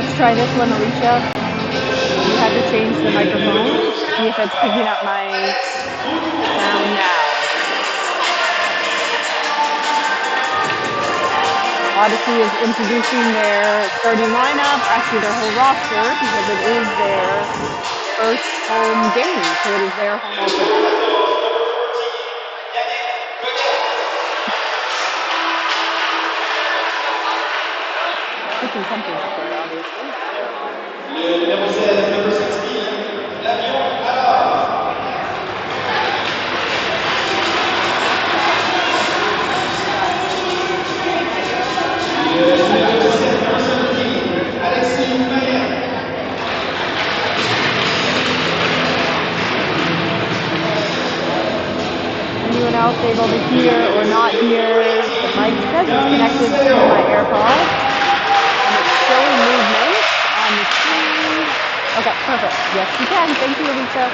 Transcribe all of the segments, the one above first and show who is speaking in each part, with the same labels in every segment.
Speaker 1: let's try this one, Alicia. You have to change the microphone. See if it's picking up my sound now. Odyssey is introducing their starting lineup, actually their whole roster, because it is their first home game, so it is their home opener. Picking something up there, obviously.
Speaker 2: Numéro 16, numéro 16, l'avion alors. Numéro 17, numéro 17, Alexis Mayen.
Speaker 1: Anyone else able to hear or not hear? The mic says it's connected to my AirPods. And it's showing movement on the screen. Okay, perfect. Yes, you can. Thank you, Alicia.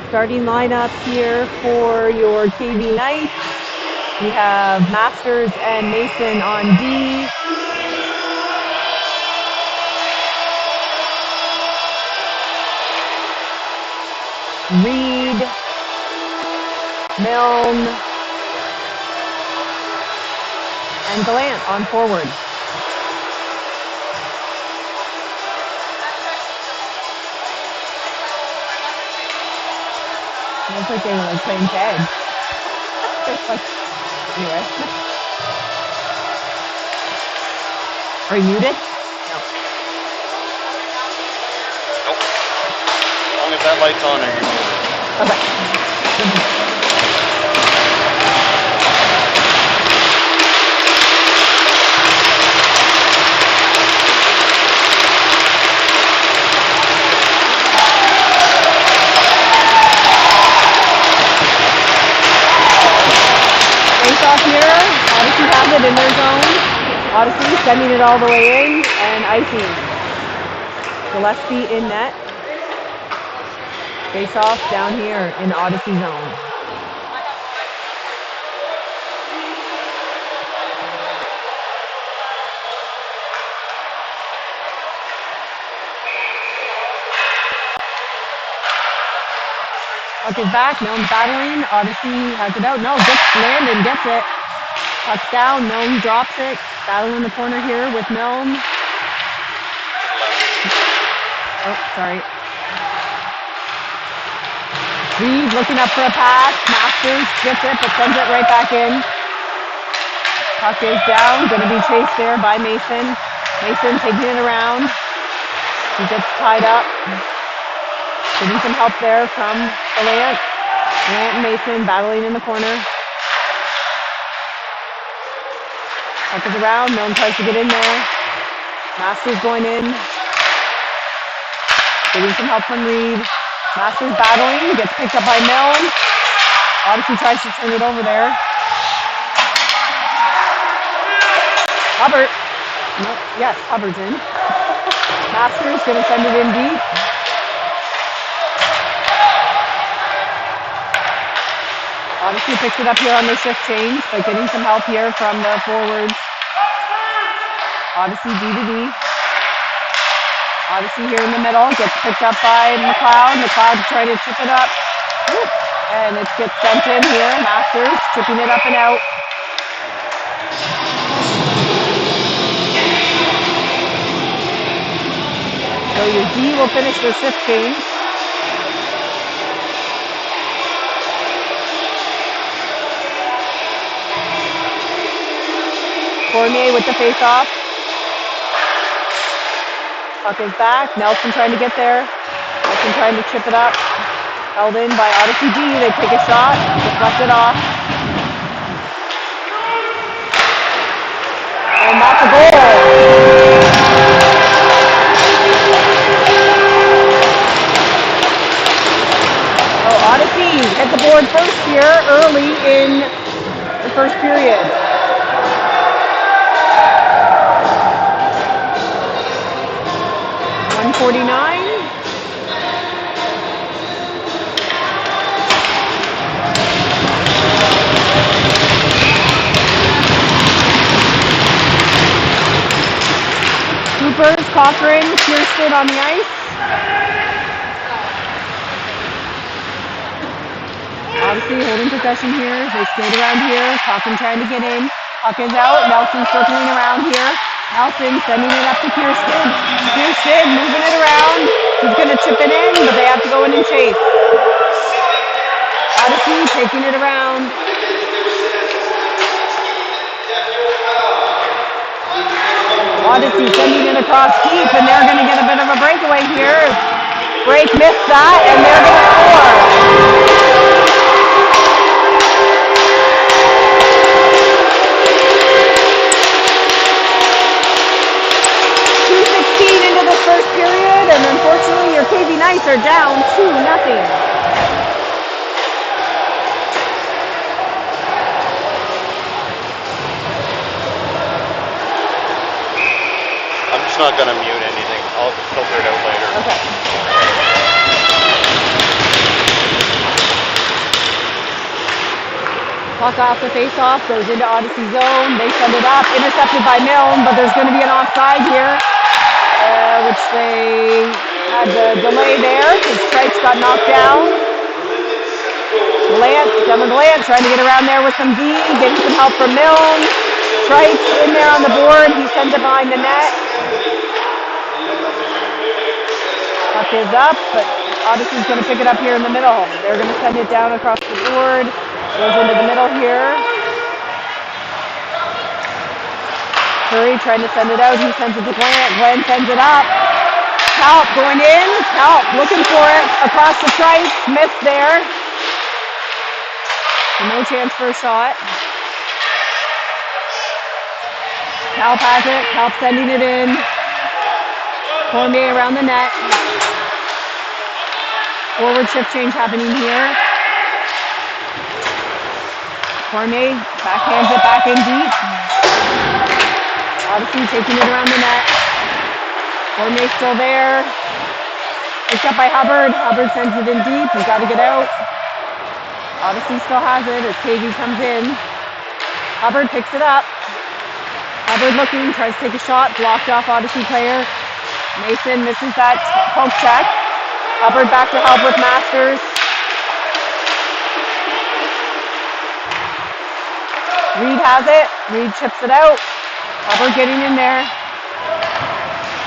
Speaker 1: Starting lineup here for your KV Knights. We have Masters and Mason on D. Reed, Milne, and Gallant on forward. It's like they were like playing tag. It's like, anyway. Are you muted? No.
Speaker 3: Nope. As long as that light's on, are you muted?
Speaker 1: Okay. Off here, Odyssey has it in their zone. Odyssey sending it all the way in and icing. Gillespie in net. Face off down here in the Odyssey zone. Puck is back, Milne's battling, Odyssey has it out, no, gets Landon, gets it. Puck's down, Milne drops it, battle in the corner here with Milne. Oh, sorry. Reed looking up for a pass, Masters gets it, but sends it right back in. Puck is down, gonna be chased there by Mason. Mason taking it around. He gets tied up. Getting some help there from Lant. Lant and Mason battling in the corner. Puck is around. Milne tries to get in there. Masters going in. Getting some help from Reed. Masters battling. Gets picked up by Milne. Odyssey tries to turn it over there. Hubbard. No, yes, Hubbard's in. Masters going to send it in deep. Odyssey picks it up here on their shift change, but getting some help here from the forwards. Odyssey D to D. Odyssey here in the middle, gets picked up by McLeod. McLeod trying to chip it up. And it gets sent in here. Masters chipping it up and out. So your D will finish their shift change. Cormier with the face-off. Puck is back. Nelson trying to get there. Nelson trying to chip it up. Held in by Odyssey D. They take a shot. Deflect it off. And that's a goal. So Odyssey hit the board first here early in the first period. 149. Coopers, Cochran, Kirsten on the ice. Obviously holding possession here. They skate around here. Cochran trying to get in. Puck is out. Nelson circling around here. Nelson sending it up to Kirsten. Kirsten moving it around. He's going to chip it in, but they have to go in and chase. Odyssey taking it around. Odyssey sending it across deep, and they're going to get a bit of a breakaway here. Break missed that, and they're going to score. 2:16 into the first period, and unfortunately your KV Knights are down 2-0.
Speaker 3: I'm just not going to mute anything. I'll filter it out later.
Speaker 1: Okay. Puck off the face-off, goes into Odyssey zone. They send it up, intercepted by Milne, but there's going to be an offside here, which they had the delay there because Stripes got knocked down. Devin Gallant trying to get around there with some D, getting some help from Milne. Stripes in there on the board. He sends it behind the net. Puck is up, but Odyssey's going to pick it up here in the middle. They're going to send it down across the board. Goes into the middle here. Curry trying to send it out. He sends it to Glenn. Glenn sends it up. Kalp going in. Kalp looking for it across the stripe. Missed there. No chance for a shot. Kalp has it. Kalp sending it in. Cormier around the net. Forward shift change happening here. Cormier backhands it back in deep. Odyssey taking it around the net. Cormier still there. Picked up by Hubbard. Hubbard sends it in deep. He's got to get out. Odyssey still has it as KV comes in. Hubbard picks it up. Hubbard looking, tries to take a shot, blocked off Odyssey player. Mason misses that poke check. Hubbard back to help with Masters. Reed has it. Reed chips it out. Hubbard getting in there.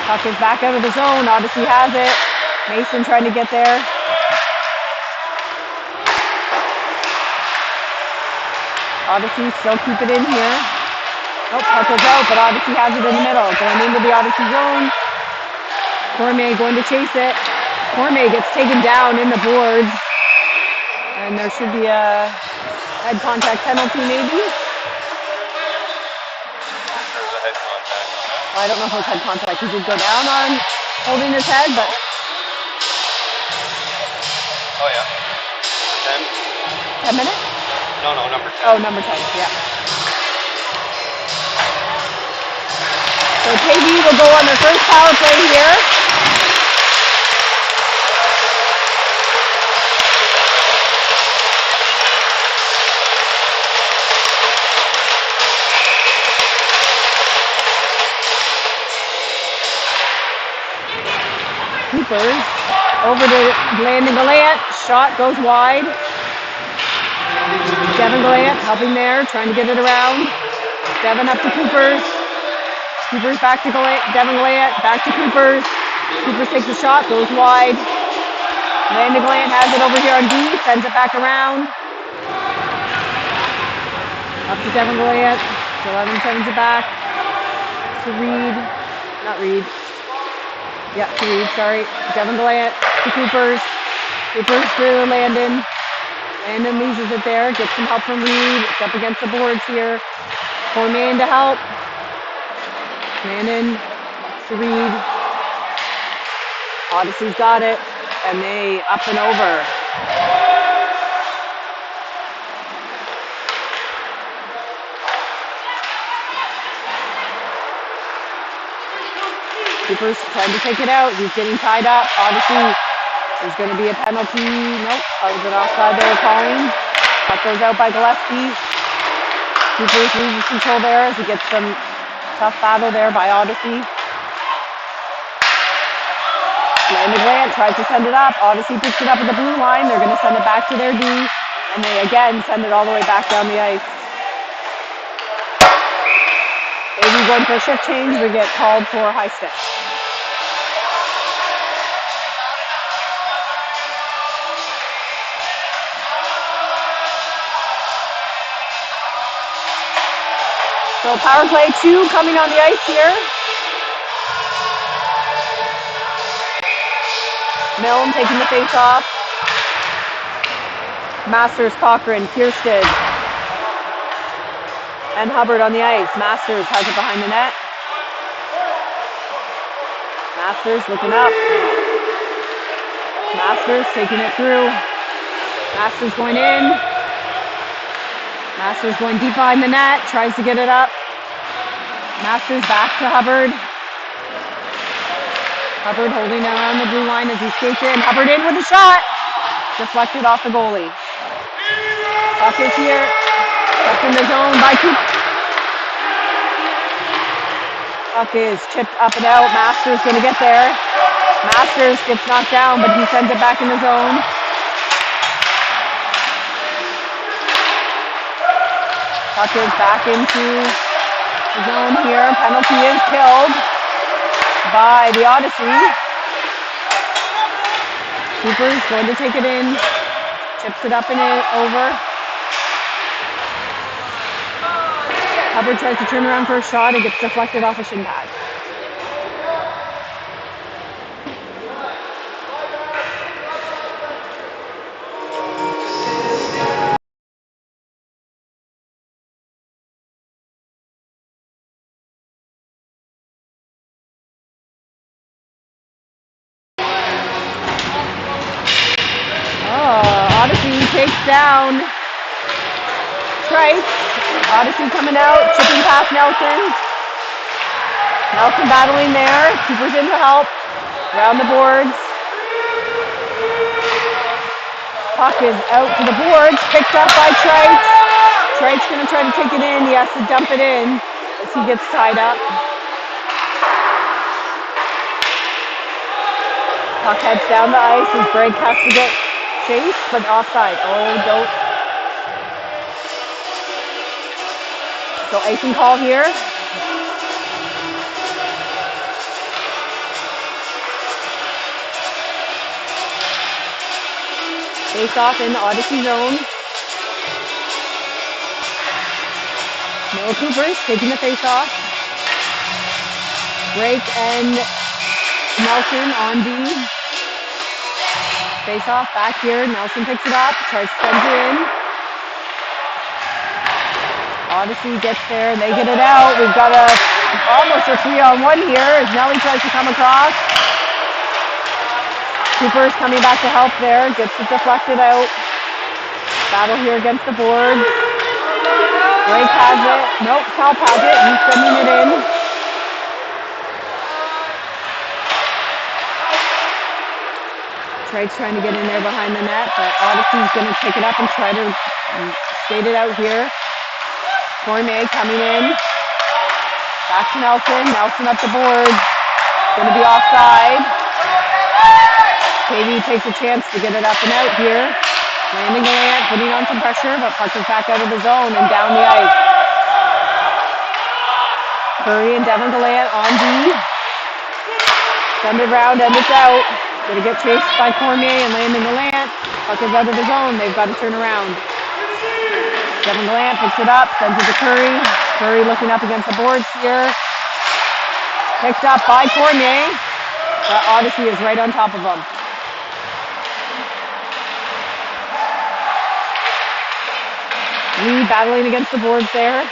Speaker 1: Puck is back out of the zone. Odyssey has it. Mason trying to get there. Odyssey still keep it in here. Nope, puck goes out, but Odyssey has it in the middle. Going into the Odyssey zone. Cormier going to chase it. Cormier gets taken down in the boards. And there should be a head contact penalty maybe.
Speaker 3: There's a head contact.
Speaker 1: I don't know if it was head contact. He did go down on holding his head, but...
Speaker 3: Oh, yeah. 10?
Speaker 1: 10 minutes?
Speaker 3: No, number 10.
Speaker 1: Oh, number 10, yeah. So KV will go on their first power play here. Coopers over to Landon Gallant. Shot goes wide. Devin Gallant helping there, trying to get it around. Devin up to Coopers. Coopers back to Gallant. Devin Gallant back to Coopers. Coopers takes a shot, goes wide. Landon Gallant has it over here on D, sends it back around. Up to Devin Gallant. 11 sends it back to Reed. Not Reed. Yeah, to Reed, sorry. Devin Gallant to Coopers. Coopers to Landon. Landon loses it there. Gets some help from Reed. It's up against the boards here. Cormier to help. Landon to Reed. Odyssey's got it. And they up and over. Cooper's trying to take it out. He's getting tied up. Odyssey, there's going to be a penalty. Nope, that was an offside they were calling. Puck goes out by Gillespie. Cooper's loses control there as he gets some tough battle there by Odyssey. Landon Gallant tries to send it up. Odyssey picks it up at the blue line. They're going to send it back to their D. And they again send it all the way back down the ice. Maybe going for a shift change, we get called for a high stick. So power play 2 coming on the ice here. Milne taking the face off. Masters, Cochran, Kiersted, and Hubbard on the ice. Masters has it behind the net. Masters looking up. Masters taking it through. Masters going in. Masters going deep behind the net. Tries to get it up. Masters back to Hubbard. Hubbard holding down on the blue line as he skates in. Hubbard in with a shot. Deflected off the goalie. Puck is here. Kept in the zone by Cooper. Puck is chipped up and out. Masters going to get there. Masters gets knocked down, but he sends it back in the zone. Puck is back into the zone here. Penalty is killed by the Odyssey. Cooper's going to take it in. Chips it up and in, over. Hubbard tries to turn around for a shot and gets deflected off a shin pad. Odyssey takes down Trice. Odyssey coming out, chipping past Nelson. Nelson battling there. Cooper's in to help. Around the boards. Puck is out to the boards. Picked up by Trice. Trice going to try to take it in. He has to dump it in as he gets tied up. Puck heads down the ice as Bragg has to get chased, but offside. Oh, don't. So icing call here. Face off in the Odyssey zone. Noah Cooper's taking the face off. Bragg and Nelson on D. Face off back here. Nelson picks it up. Tries to send it in. Odyssey gets there. They get it out. We've got almost a 3-on-1 here as Nelly tries to come across. Cooper's coming back to help there. Gets it deflected out. Battle here against the board. Bragg has it. Nope, Kelp has it. He's sending it in. Trice trying to get in there behind the net, but Odyssey's going to pick it up and try to skate it out here. Cormier coming in. Back to Nelson. Nelson up the board. Going to be offside. KV takes a chance to get it up and out here. Landing Gallant, putting on some pressure, but puck is back out of the zone and down the ice. Curry and Devin Gallant on D. Send it around and it's out. Gonna get chased by Cormier and Landon Gallant. Puck is out of the zone. They've got to turn around. Devin Gallant picks it up, sends it to Curry. Curry looking up against the boards here. Picked up by Cormier. But Odyssey is right on top of him. Lee battling against the boards there.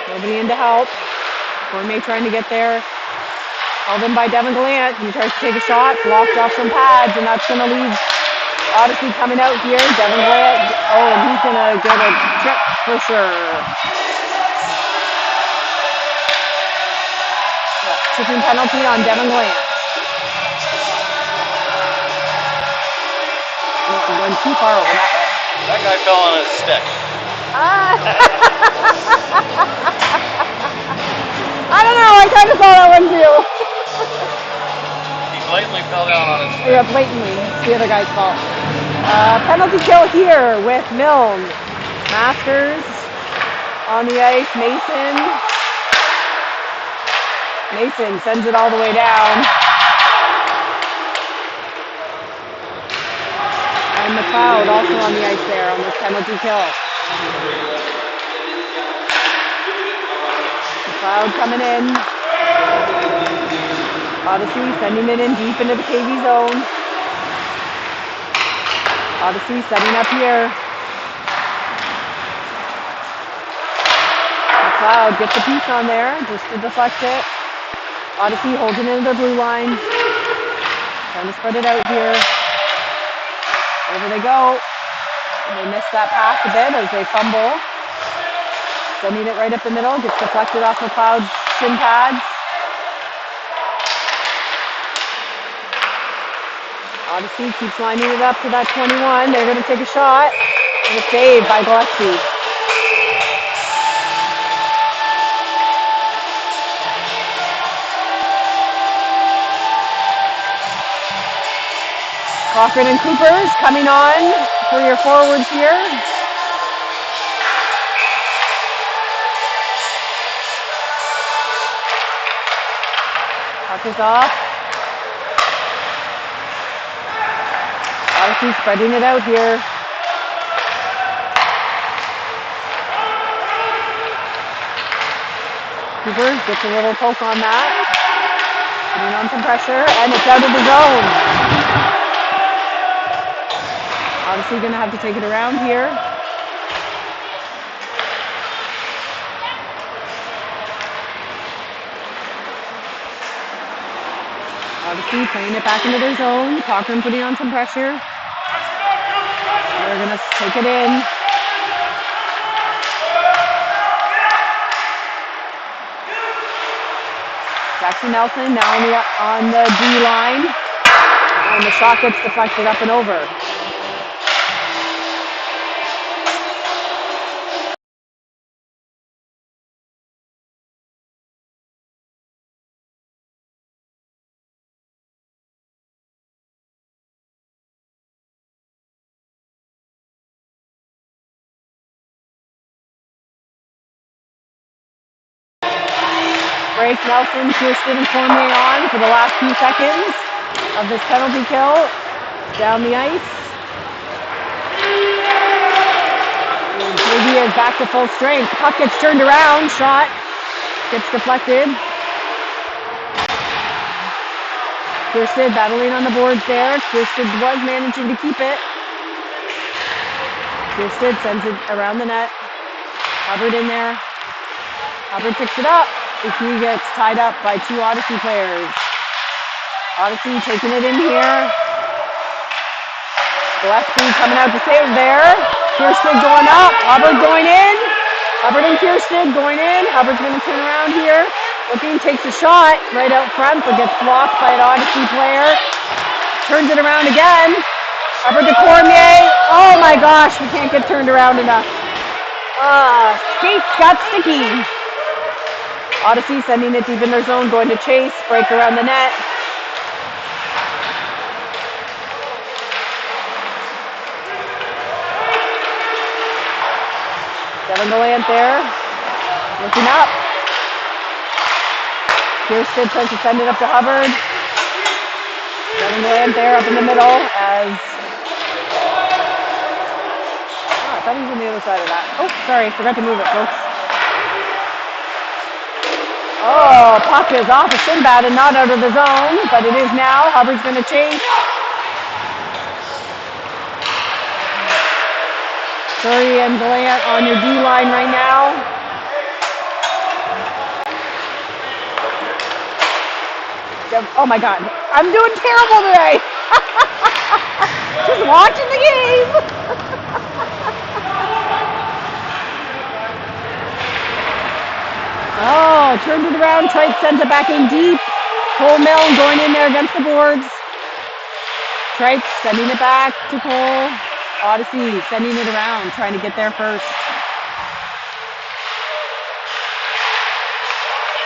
Speaker 1: Nobody in to help. Cormier trying to get there. Held in by Devin Gallant. He tries to take a shot, blocked off some pads, and that's going to leave Odyssey coming out here. Devin Gallant, and he's going to get a trip for sure. Chipping penalty on Devin Gallant. I'm going too far over that way.
Speaker 3: That guy fell on his stick.
Speaker 1: I don't know, I kind of saw that one too.
Speaker 3: He blatantly fell down on his stick.
Speaker 1: Yeah, blatantly. It's the other guy's fault. Penalty kill here with Milne. Masters on the ice. Mason sends it all the way down. And McLeod also on the ice there on this penalty kill. McLeod coming in. Odyssey sending it in deep into the KV zone. Odyssey setting up here. McLeod gets a piece on there just to deflect it. Odyssey holds it into the blue line. Trying to spread it out here. Over they go. They miss that pass a bit as they fumble. Sending it right up the middle. Gets deflected off McLeod's shin pads. Odyssey keeps lining it up to that 21. They're going to take a shot. And a save by Gillespie. Cochran and Cooper's coming on for your forwards here. Puck is off. Odyssey spreading it out here. Cooper gets a little poke on that. Putting on some pressure, and it's out of the zone. Odyssey going to have to take it around here. Odyssey playing it back into their zone. Cochran putting on some pressure. They're going to take it in. Jackson Nelson now on the D line. And the shot gets deflected up and over. Break Nelson, Kirsten, and Cormier on for the last few seconds of this penalty kill down the ice. And JD is back to full strength. Puck gets turned around, shot gets deflected. Kirsten battling on the boards there. Kirsten was managing to keep it. Kirsten sends it around the net. Hubbard in there. Hubbard picks it up. He gets tied up by two Odyssey players. Odyssey taking it in here. Gillespie coming out to save there. Kirsten going up. Hubbard going in. Hubbard and Kirsten going in. Hubbard's going to turn around here. Looking, takes a shot right out front, but gets blocked by an Odyssey player. Turns it around again. Hubbard to Cormier. Oh my gosh, we can't get turned around enough. Skates got sticky. Odyssey sending it deep in their zone, going to chase, break around the net. Kevin Gallant there, looking up. Kirsten tries to send it up to Hubbard. Kevin Gallant there up in the middle as... Oh, I thought he was on the other side of that. Oh, sorry, forgot to move it, folks. Oh, puck is off of Sinbad and not out of the zone, but it is now. Hubbard's going to chase. Curry and Gallant on your D line right now. Oh my God, I'm doing terrible today. Just watching the game. Oh, turns it around, Trite sends it back in deep. Cole Milne going in there against the boards. Trite sending it back to Cole. Odyssey sending it around, trying to get there first.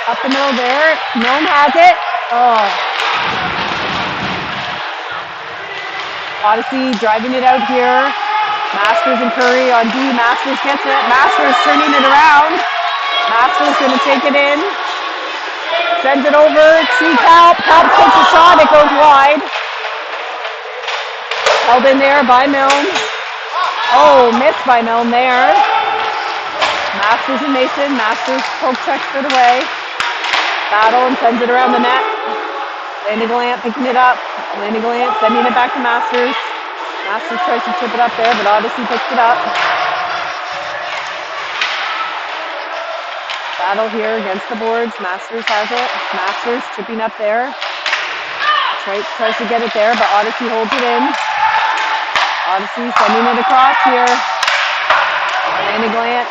Speaker 1: Up the middle there, Milne has it. Oh. Odyssey driving it out here. Masters and Curry on D. Masters gets it. Masters turning it around. Masters going to take it in. Sends it over to Kalp. Kalp takes a shot. It goes wide. Held in there by Milne. Oh, missed by Milne there. Masters and Mason. Masters poke checks it away. Battle and sends it around the net. Landon Gallant picking it up. Landon Gallant sending it back to Masters. Masters tries to chip it up there, but Odyssey picks it up. Battle here against the boards. Masters has it. Masters chipping up there. Trite tries to get it there, but Odyssey holds it in. Odyssey sending it across here. Landon Gallant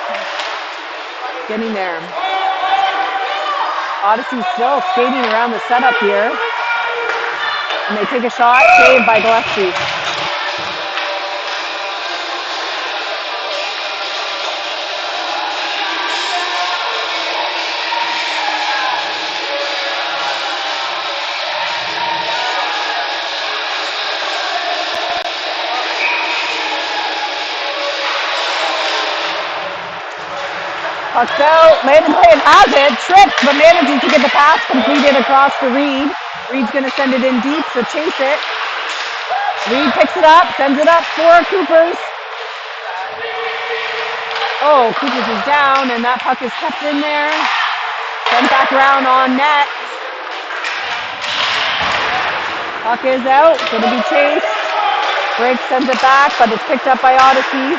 Speaker 1: getting there. Odyssey still skating around the setup here. And they take a shot, saved by Gillespie. Puck's out. Landon Gallant has it. Trips, but manages to get the pass completed across to Reed. Reed's going to send it in deep, so chase it. Reed picks it up, sends it up for Coopers. Oh, Coopers is down, and that puck is kept in there. Sent back around on net. Puck is out, going to be chased. Briggs sends it back, but it's picked up by Odyssey.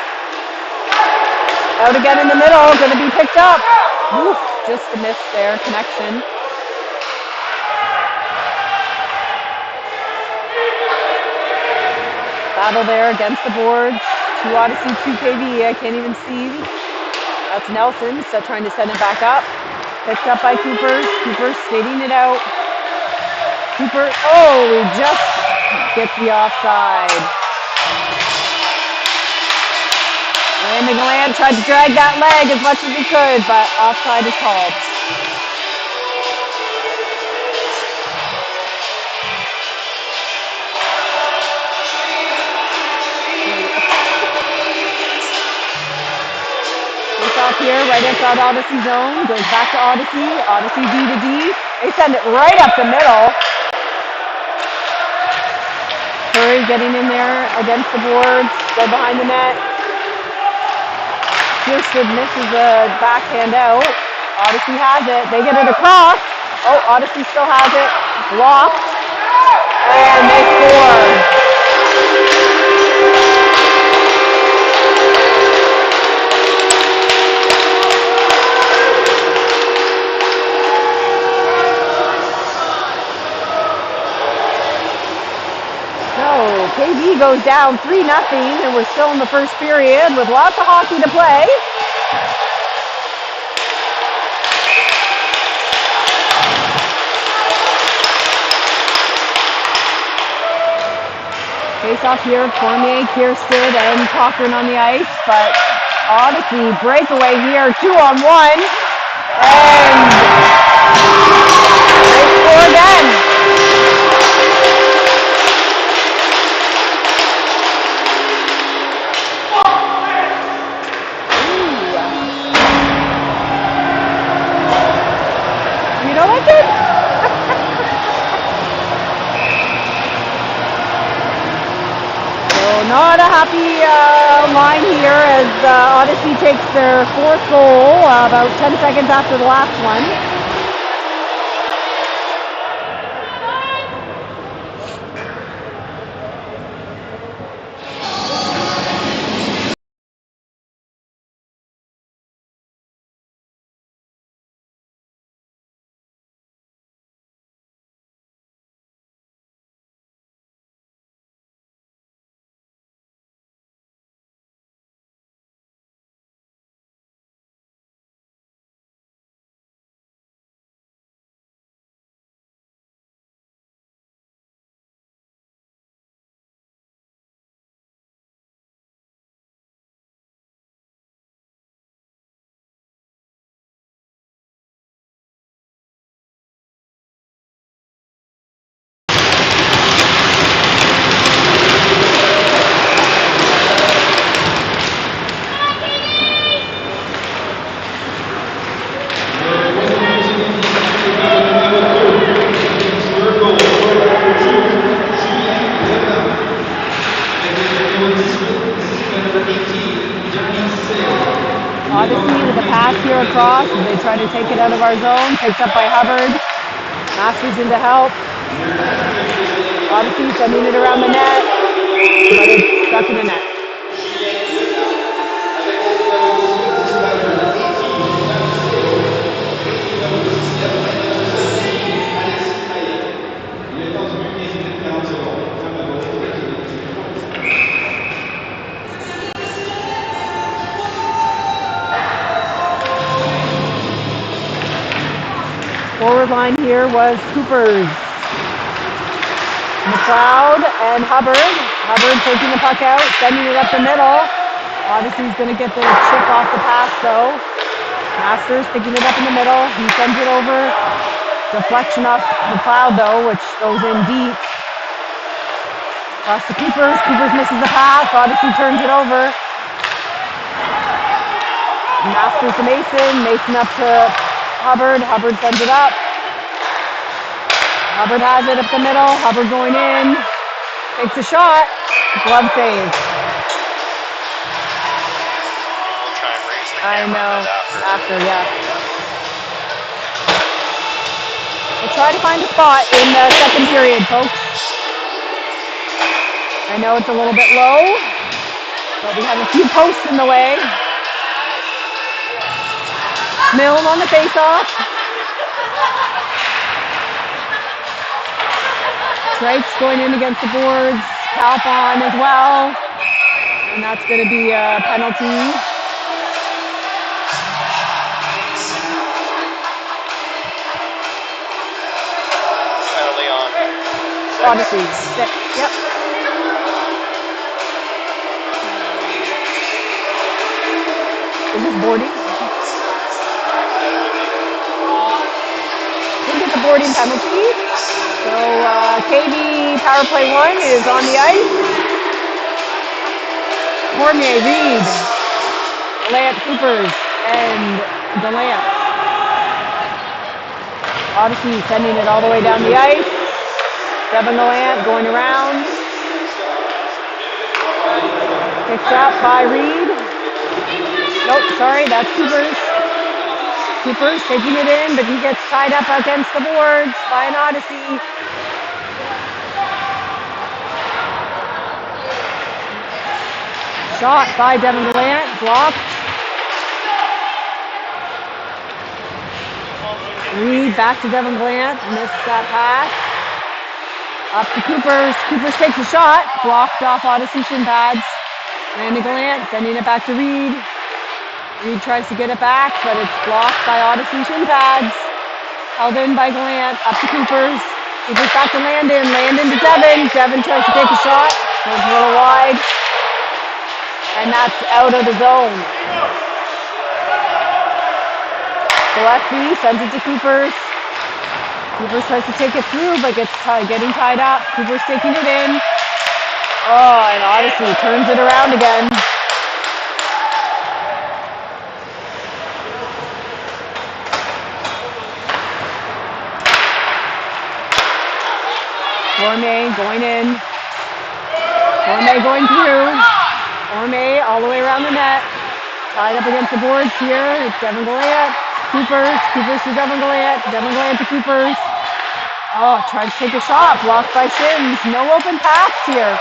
Speaker 1: Out again in the middle, going to be picked up. Oof, just a miss there, connection. Battle there against the boards. 2 Odyssey, 2 KV. I can't even see. That's Nelson, so trying to send it back up. Picked up by Coopers. Coopers skating it out. Cooper, oh, he just gets the offside. And McGland tried to drag that leg as much as he could, but offside is called. Face off here, right outside Odyssey zone. Goes back to Odyssey. Odyssey D to D. They send it right up the middle. Curry getting in there against the boards. Go behind the net. Houston misses a backhand out. Odyssey has it. They get it across. Oh, Odyssey still has it. Blocked. And they score. So KV goes down 3-0, and we're still in the first period with lots of hockey to play. Face off here, Cormier, Kirsten, and Cochran on the ice, but Odyssey breakaway here, 2-on-1, and they score again. You know what, dude? Not a happy line here as Odyssey takes their 4th goal about 10 seconds after the last one. Odyssey with a pass here across as they try to take it out of our zone. Picked up by Hubbard. Masters in to help. Odyssey sending it around the net, but it's stuck in the net. Forward line here was Coopers, McLeod, and Hubbard. Hubbard taking the puck out, sending it up the middle. Odyssey's going to get the chip off the pass though. Masters picking it up in the middle. He sends it over. Deflection off McLeod though, which goes in deep. Across to Coopers. Coopers misses the pass. Odyssey turns it over. Masters to Mason. Mason up to Hubbard. Hubbard sends it up. Hubbard has it up the middle. Hubbard going in. Takes a shot. Glove save.
Speaker 3: We'll try and raise the
Speaker 1: I
Speaker 3: camera
Speaker 1: know.
Speaker 3: a bit
Speaker 1: After, yeah. We'll try to find a spot in the second period, folks. I know it's a little bit low, but we have a few posts in the way. Milne on the face-off. Strikes going in against the boards. Calp on as well. And that's going to be a penalty.
Speaker 3: Penalty on.
Speaker 1: Odyssey. Six. Yep. Is this boarding? I think it's a boarding penalty. So KV power play 1 is on the ice. Cormier, Reed, Delant, Coopers, and Delant. Odyssey sending it all the way down the ice. Devin Delant going around. Picked up by Reed. Nope, sorry, that's Coopers. Coopers taking it in, but he gets tied up against the boards by an Odyssey. Shot by Devin Delant, blocked. Reed back to Devin Delant, missed that pass. Up to Coopers. Coopers takes a shot, blocked off Odyssey shin pads. Landon Delant sending it back to Reed. Reed tries to get it back, but it's blocked by Odyssey shin pads. Held in by Delant, up to Coopers. Coopers back to Landon. Landon to Devin. Devin tries to take a shot, goes a little wide. And that's out of the zone. Gillespie sends it to Coopers. Coopers tries to take it through, but gets getting tied up. Coopers taking it in. Oh, and Odyssey turns it around again. Cormier going in. Cormier going through. Cormier all the way around the net. Tied up against the boards here. It's Devin Delant. Coopers. Coopers to Devin Delant. Devin Delant to Coopers. Oh, tries to take a shot. Blocked by Sims. No open pass here.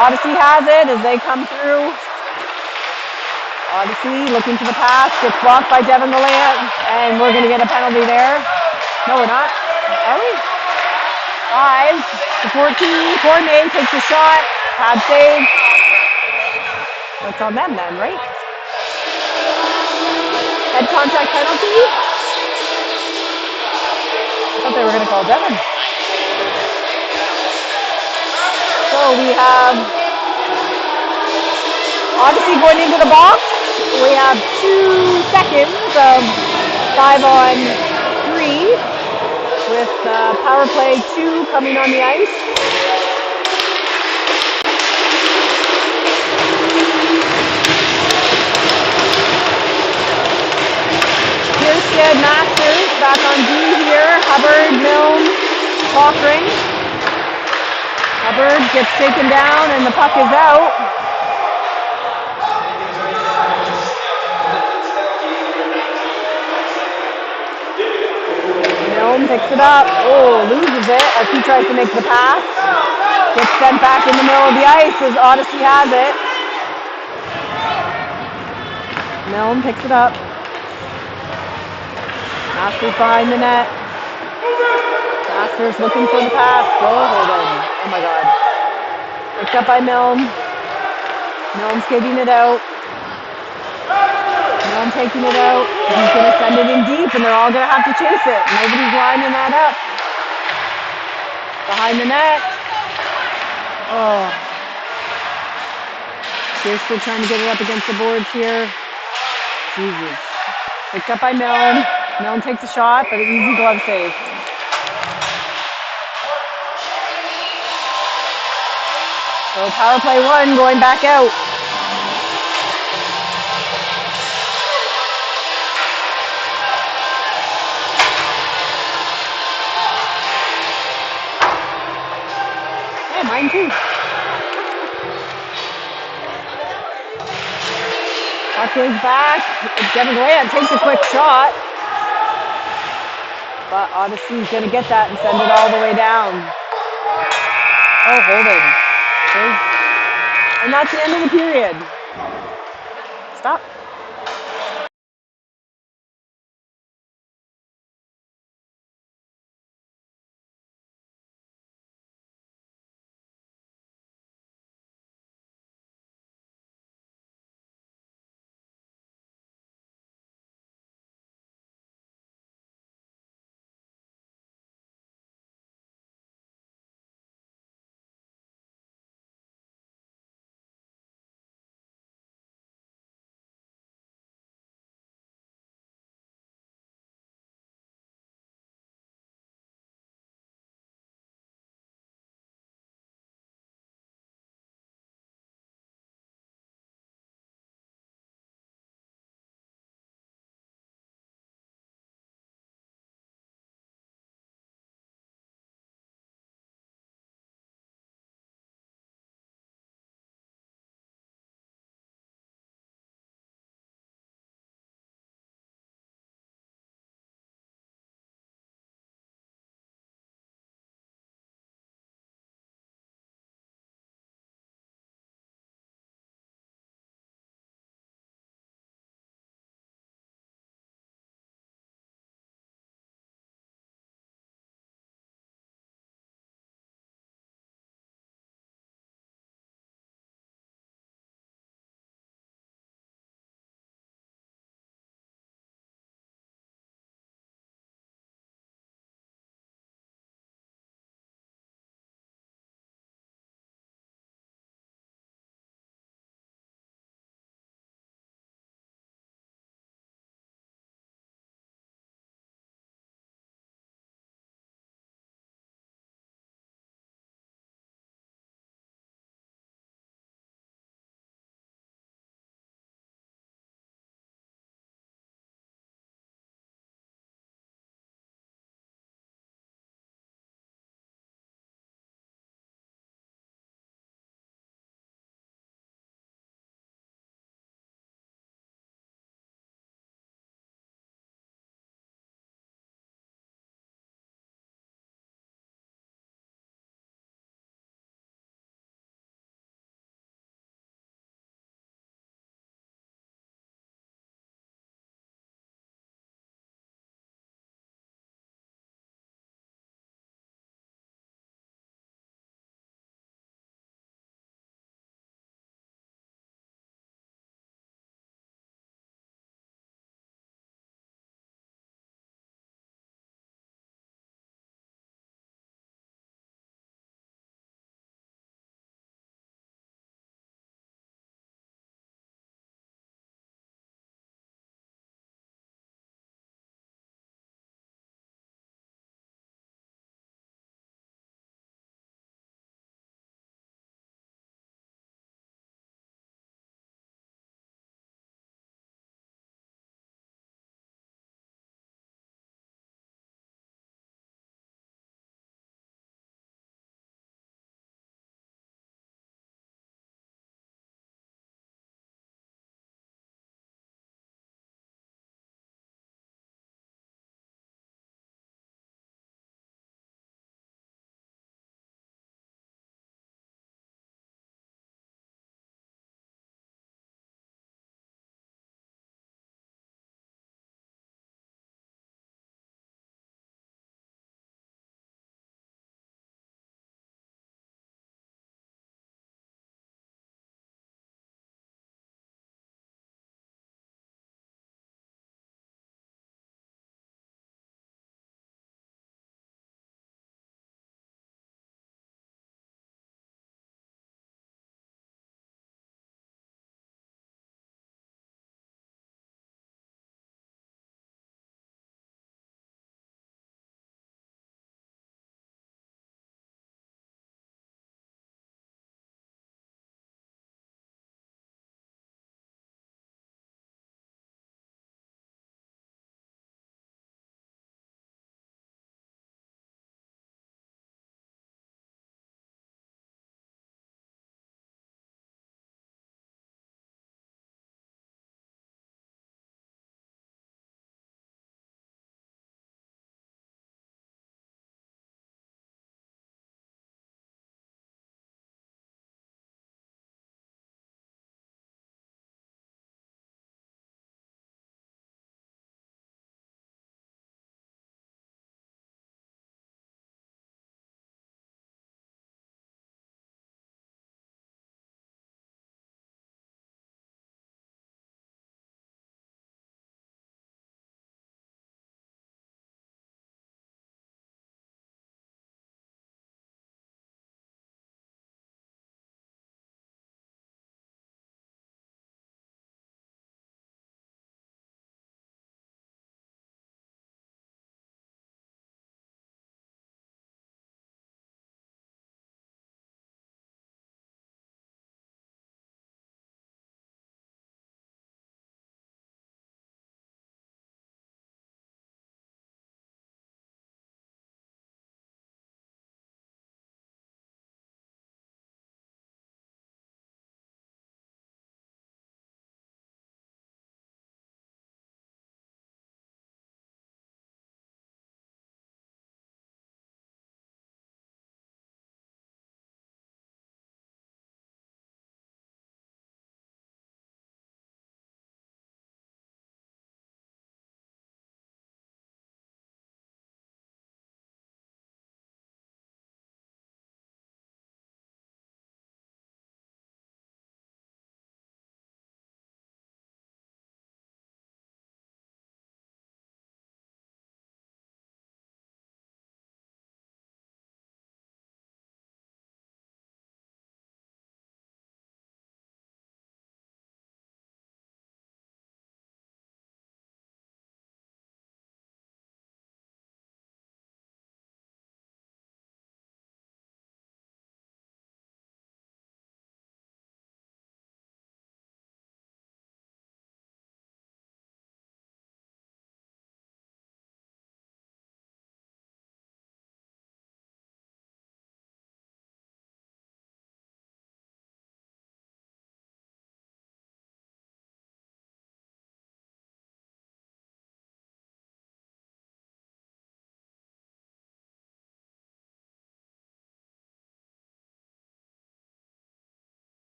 Speaker 1: Odyssey has it as they come through. Odyssey looking for the pass. Gets blocked by Devin Delant. And we're going to get a penalty there. No, we're not. Are we? 5 to 14. Cormier takes a shot. Pad save. That's on them then, right? Head contact penalty. I thought they were going to call Devin. So we have Odyssey going into the box. We have 2 seconds of 5-on-3 with power play 2 coming on the ice. Kirstead, Masters back on D here. Hubbard, Milne, Cochran. Hubbard gets taken down and the puck is out. Milne picks it up. Oh, loses it as he tries to make the pass. Gets sent back in the middle of the ice as Odyssey has it. Milne picks it up. Masters behind the net. Masters looking for the pass. Go, Holden. Oh my God. Picked up by Milne. Milne skating it out. Milne taking it out. He's going to send it in deep, and they're all going to have to chase it. Nobody's lining that up. Behind the net. Oh. They're still trying to get it up against the boards here. Jesus. Picked up by Milne. Milne takes a shot, but an easy glove save. So power play 1 going back out. Yeah, mine too. goes back. Devin Grant takes a quick shot. But Odyssey's going to get that and send it all the way down. Oh, holding. And that's the end of the period. Stop.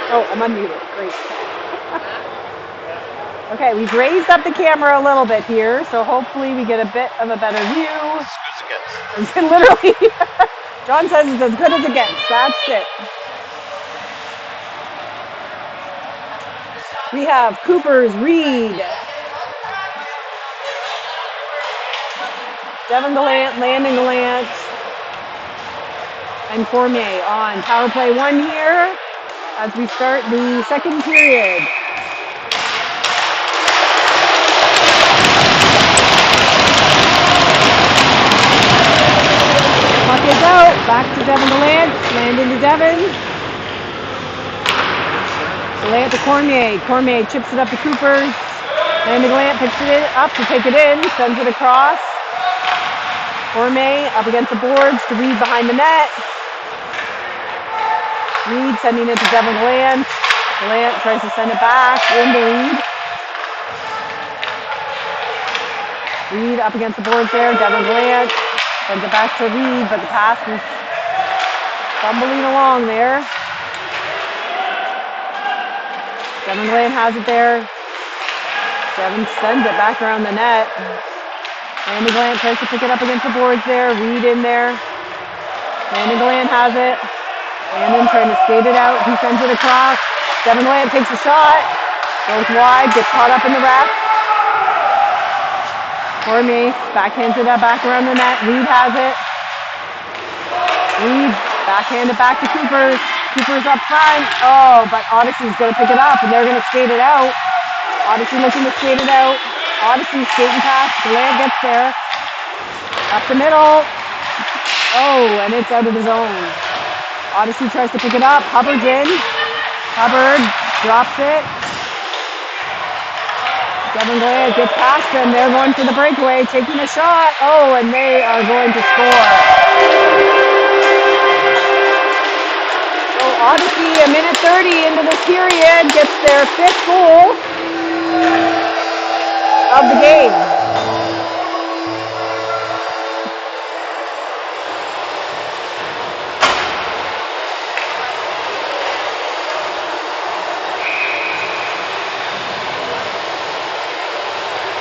Speaker 1: Oh, I'm unmuted. Great. Okay, we've raised up the camera a little bit here, so hopefully we get a bit of a better view.
Speaker 3: As good as it gets.
Speaker 1: Literally, John says it's as good as it gets. That's it. We have Cooper's Reed, Devin Gallant, Landon Gallant, and Cormier on power play 1 here as we start the second period. Puck is out, back to Devin Gallant, Landon to Devin. Gallant to Cormier, Cormier chips it up to Cooper. Landon Gallant picks it up to take it in, sends it across. Cormier up against the boards to Reed behind the net. Reed sending it to Devin Gallant. Gallant tries to send it back into Reed. Reed up against the boards there. Devin Gallant sends it back to Reed, but the pass is fumbling along there. Devin Gallant has it there. Devin sends it back around the net. Landon Gallant tries to pick it up against the boards there. Reed in there. Landon Gallant has it. Landon trying to skate it out. He sends it across. Devin Gallant takes a shot. Goes wide. Gets caught up in the rack. Cormier backhands it up back around the net. Reed has it. Reed backhand it back to Cooper. Cooper's up front. Oh, but Odyssey's going to pick it up and they're going to skate it out. Odyssey looking to skate it out. Odyssey skating past. Gallant gets there. Up the middle. Oh, and it's out of the zone. Odyssey tries to pick it up. Hubbard's in. Hubbard drops it. Devin Gallant gets past them. They're going for the breakaway, taking a shot. Oh, and they are going to score. So Odyssey, a minute 30 into this period, gets their 5th goal of the game.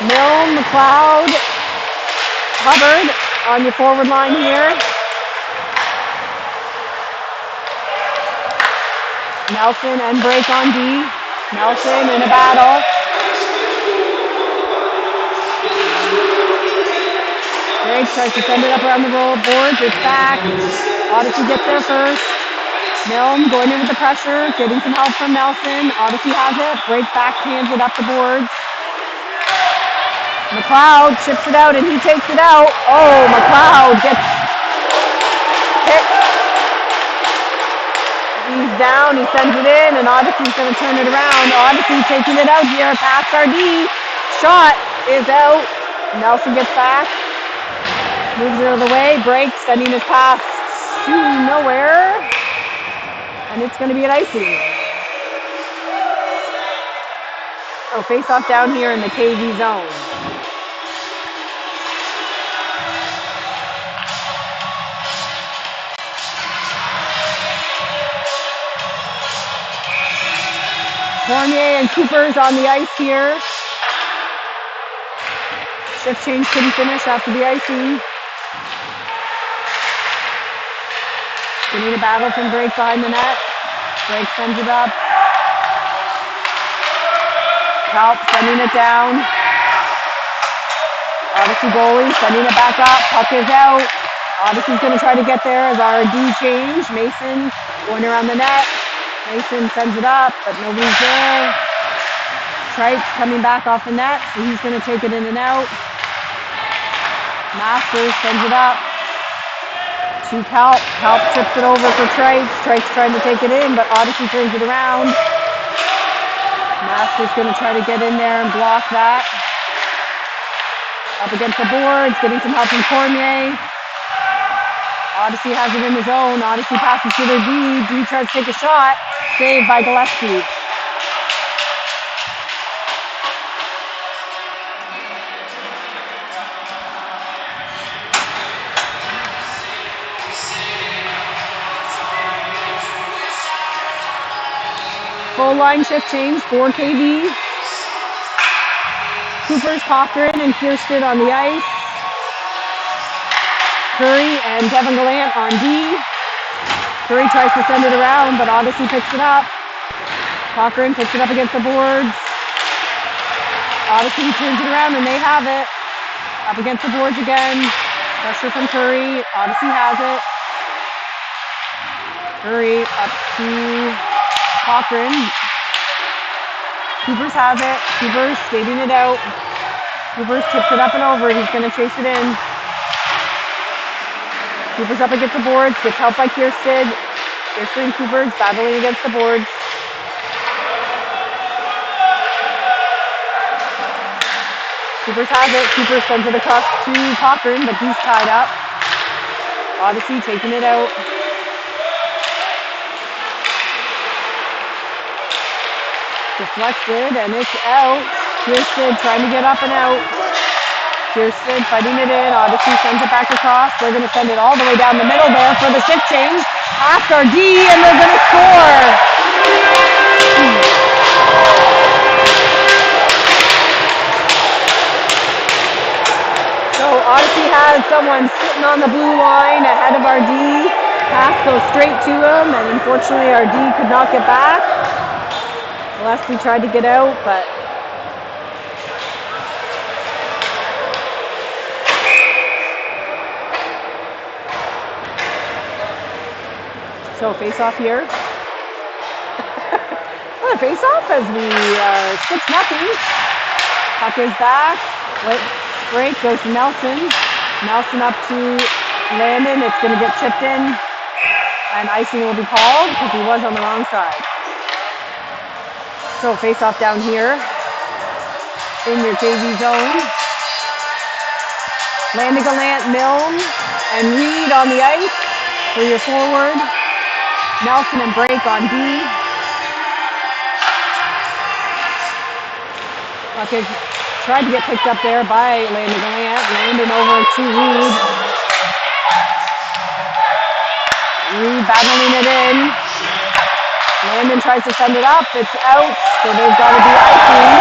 Speaker 1: Milne, McLeod, Hubbard on your forward line here. Nelson and break on D. Nelson in a battle. Drake tries to send it up around the boards. It's back. Odyssey gets there first. Milne going in with the pressure, getting some help from Nelson. Odyssey has it. Break back, hands it up the boards. McLeod chips it out and he takes it out. Oh, McLeod gets hit. He's down, he sends it in, and Odyssey's going to turn it around. Odyssey taking it out here, past RD. Shot is out. Nelson gets back. Moves it out of the way, breaks, sending his pass to nowhere. And it's going to be an icing. So face off down here in the KV zone. Cormier and Cooper's on the ice here. Shift change couldn't finish after the icing. Getting a battle from Drake behind the net. Drake sends it up. Help sending it down. Odyssey goalie sending it back up. Puck is out. Odyssey's going to try to get there as RD change. Mason going around the net. Mason sends it up, but nobody's there. Tripe coming back off the net, so he's going to take it in and out. Masters sends it up to Kalp. Kalp tips it over for Tripe. Tripe's trying to take it in, but Odyssey turns it around. Masters going to try to get in there and block that. Up against the boards, getting some help from Cormier. Odyssey has it in his own. Odyssey passes to their D. D tries to take a shot. Saved by Gillespie. Full line shift change for KV. Cooper's, Cochran, and Kirsten on the ice. Curry and Devin Gallant on D. Curry tries to send it around, but Odyssey picks it up. Cochran picks it up against the boards. Odyssey turns it around, and they have it. Up against the boards again. Pressure from Curry. Odyssey has it. Curry up to Cochran. Coopers has it. Coopers skating it out. Coopers tips it up and over. He's going to chase it in. Coopers up against the boards. Gets help by Kirsten. Kirsten and Coopers battling against the boards. Coopers has it. Coopers sends it across to Cochran, but he's tied up. Odyssey taking it out. Deflected, and it's out. Kirsten trying to get up and out. Kirsten fighting it in. Odyssey sends it back across. They're going to send it all the way down the middle there for the shift change. Past our D, and they're going to score. So Odyssey has someone sitting on the blue line ahead of our D. Pass goes straight to him, and unfortunately our D could not get back. Leslie tried to get out, but so face off here. What a face off as we 6-0. Puck is back. Break goes to Nelson. Nelson up to Landon. It's going to get chipped in, and icing will be called because he was on the wrong side. So face off down here in your KV zone. Landon, Gallant, Milne, and Reed on the ice for your forward. Nelson and Break on D. Okay, tried to get picked up there by Landon Gallant. Landon over to Reed. Reed battling it in. Landon tries to send it up. It's out, so there's got to be icing.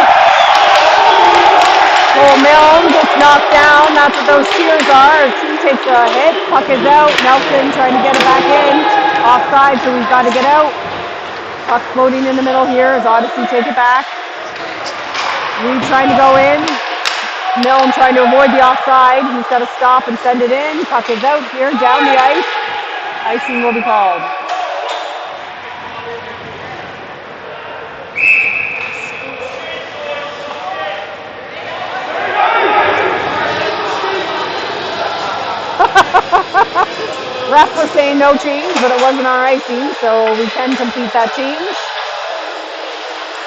Speaker 1: Cole Milne gets knocked down. That's what those cheers are. He takes a hit. Puck is out. Nelson trying to get it back in. Offside, so he's got to get out. Puck floating in the middle here as Odyssey take it back. Reed trying to go in. Milne trying to avoid the offside. He's got to stop and send it in. Puck is out here, down the ice. Icing will be called. Ref was saying no change, but it wasn't our icing, so we can complete that change.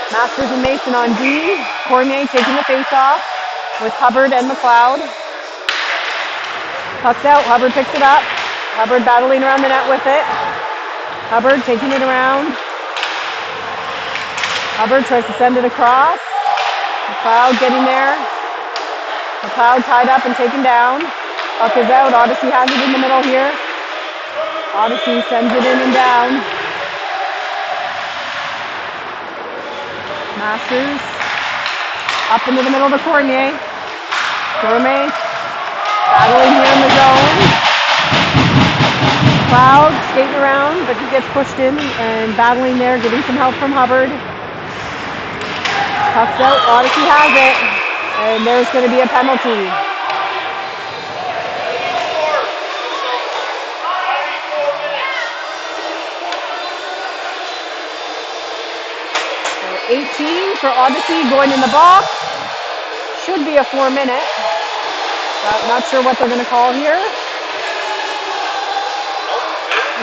Speaker 1: Masters and Mason on D. Cormier taking the face-off with Hubbard and McLeod. Puck's out. Hubbard picks it up. Hubbard battling around the net with it. Hubbard taking it around. Hubbard tries to send it across. McLeod getting there. McLeod tied up and taken down. Puck is out. Odyssey has it in the middle here. Odyssey sends it in and down. Masters up into the middle of the Cormier. Cormier battling here in the zone. Cloud skating around, but he gets pushed in and battling there, getting some help from Hubbard. Puck's out. Odyssey has it, and there's going to be a penalty. So 18 for Odyssey going in the box. Should be a 4-minute. Not sure what they're going to call here.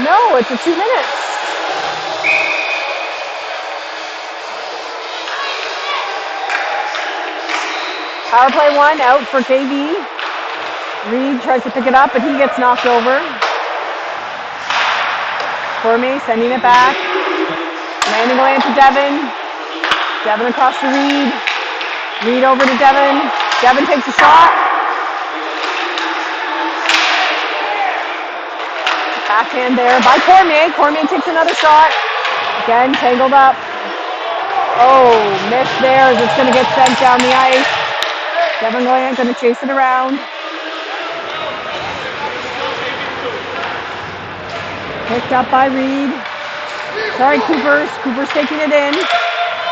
Speaker 1: No, it's a 2 minutes. Power play 1 out for KV. Reed tries to pick it up, but he gets knocked over. Cormier sending it back. Landing away to Devin. Devin across to Reed. Reed over to Devin. Devin takes a shot. Backhand there by Cormier. Cormier takes another shot. Again, tangled up. Oh, miss there as it's going to get sent down the ice. Devin Glant going to chase it around. Picked up by Reed. Sorry, Cooper's. Cooper's taking it in.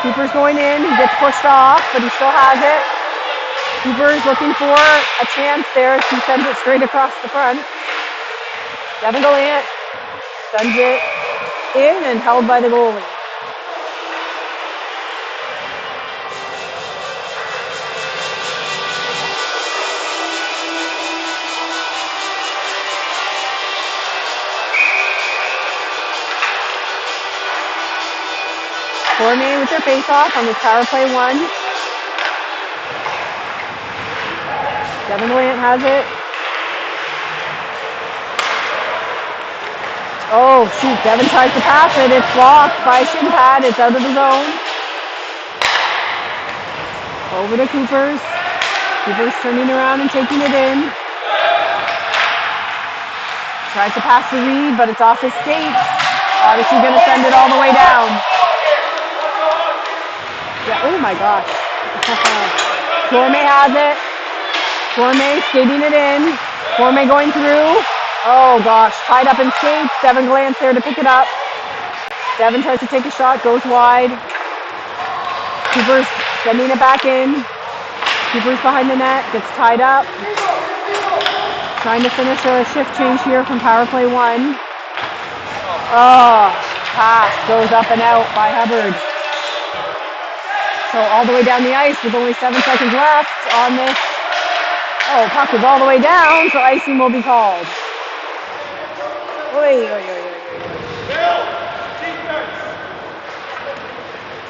Speaker 1: Cooper's going in. He gets pushed off, but he still has it. Cooper's looking for a chance there. He sends it straight across the front. Devin Glant sends it in and held by the goalie. Cormier with their face-off on the power play 1. Devin Glant has it. Oh, shoot. Devin tries to pass it. It's blocked by shin pad. It's out of the zone. Over to Cooper's. Cooper's turning around and taking it in. Tries to pass to Reed, but it's off his skates. Odyssey going to send it all the way down. Yeah, oh my gosh. Cormier has it. Cormier skating it in. Cormier going through. Oh gosh, tied up in skates. Devin Glant's there to pick it up. Devin tries to take a shot, goes wide. Cooper's sending it back in. Cooper's behind the net, gets tied up. Trying to finish a shift change here from power play 1. Oh, pass goes up and out by Hubbard. So all the way down the ice with only 7 seconds left on this. Oh, puck is all the way down, so icing will be called. Oy, oy, oy, oy, oy.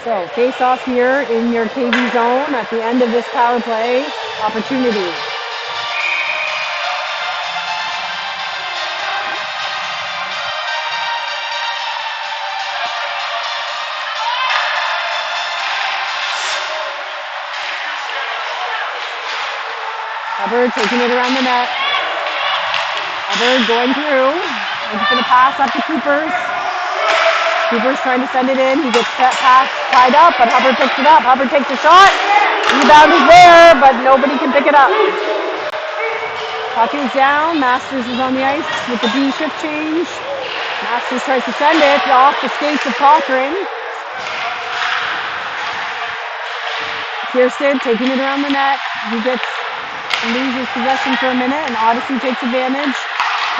Speaker 1: So face off here in your KV zone at the end of this power play opportunity. Hubbard taking it around the net. Hubbard going through. Looking for the pass up to Cooper's. Cooper's trying to send it in. He gets that pass tied up, but Hubbard picks it up. Hubbard takes a shot. Rebound is there, but nobody can pick it up. Puck is down. Masters is on the ice with the D shift change. Masters tries to send it off the skates of Cochrane. Kirsten taking it around the net. He loses possession for a minute, and Odyssey takes advantage.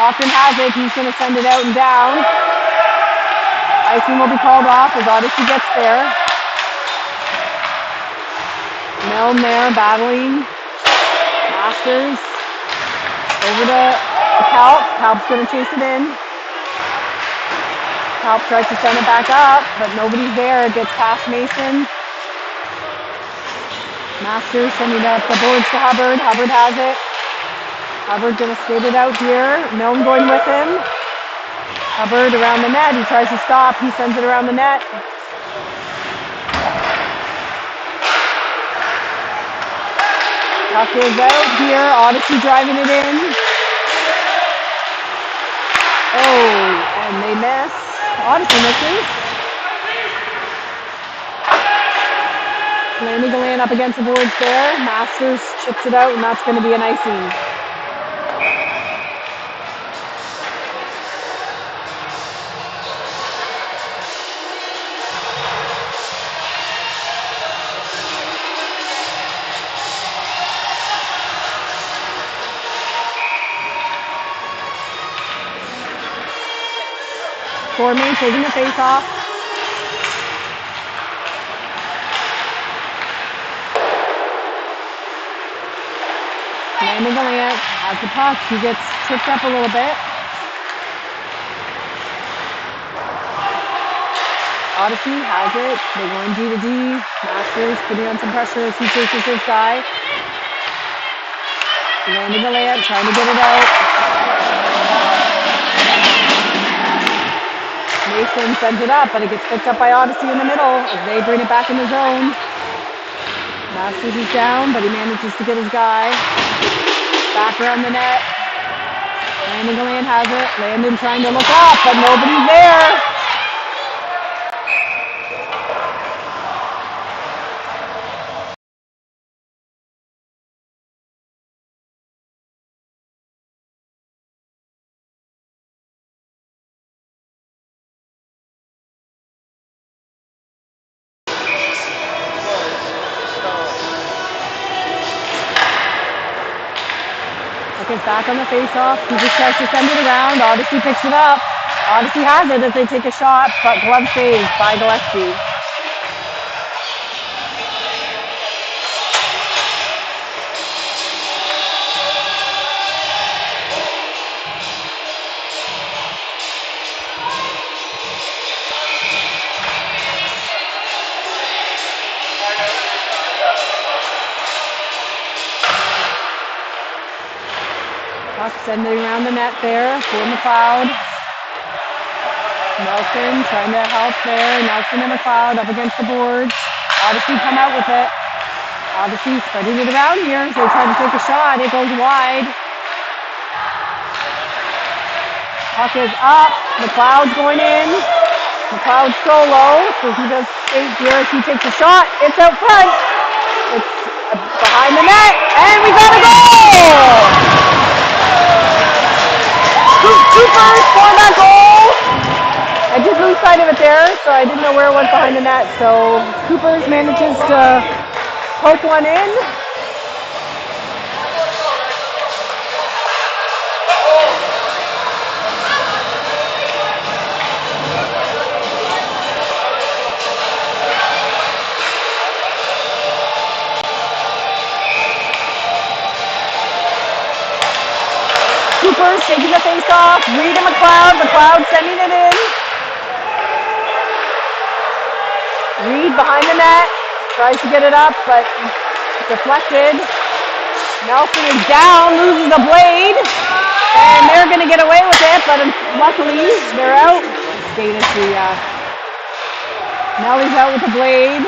Speaker 1: Cochrane has it. He's going to send it out and down. Icing will be called off as Odyssey gets there. Milne there battling. Masters. Over to Kalp. Kalp's going to chase it in. Kalp tries to send it back up, but nobody's there. It gets past Mason. Masters sending up the boards to Hubbard. Hubbard has it. Hubbard going to skate it out here. Milne going with him. Hubbard around the net. He tries to stop. He sends it around the net. Puck is out here. Odyssey driving it in. Oh, and they miss. Odyssey misses. Landy Galan up against the boards there. Masters chips it out, and that's going to be an icing. Cormier taking the face off. Landon Gallant has the puck. He gets tripped up a little bit. Odyssey has it. They're going D to D. Masters putting on some pressure as he chases his guy. Landon Gallant trying to get it out. Mason sends it up, but it gets picked up by Odyssey in the middle as they bring it back in the zone. Masters is down, but he manages to get his guy. Back around the net. Landon Gallant has it. Landon trying to look up, but nobody's there. Puck is back on the face-off. Cooper tries to send it around. Odyssey picks it up. Odyssey has it as they take a shot, but glove saved by Gillespie. Puck sending around the net there for McLeod. Nelson trying to help there. Nelson and McLeod up against the boards. Odyssey come out with it. Odyssey spreading it around here. So they try to take a shot. It goes wide. Puck is up. McLeod's going in. McLeod solo. So he does skate here as he takes a shot. It's out front. It's behind the net. And we got a goal! Cooper scored that goal. I did lose sight of it there, so I didn't know where it was behind the net. So Cooper manages to poke one in. Cooper's taking the face off. Reed and McLeod. McLeod sending it in. Reed behind the net. Tries to get it up, but deflected. Nelson is down, loses the blade. And they're going to get away with it, but luckily they're out. Skate is the Nelly's out with the blade.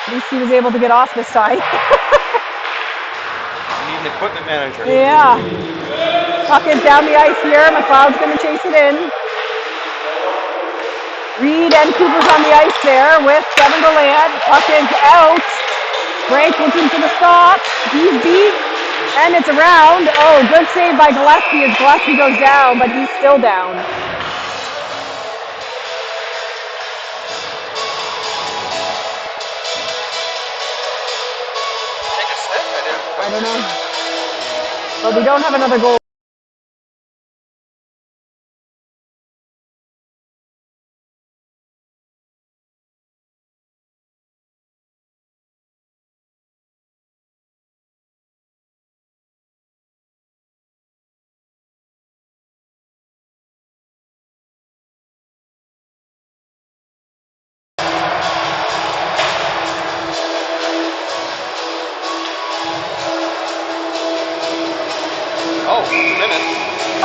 Speaker 1: At least he was able to get off this side.
Speaker 3: Need an equipment manager.
Speaker 1: Yeah. Puck is down the ice here. McLeod's going to chase it in. Reed and Cooper's on the ice there with Devin Gallant. Puck is out. Frank looking for the stop. He's beat. And it's around. Oh, good save by Gillespie as Gillespie goes down, but he's still down. I don't know. But we don't have another goal.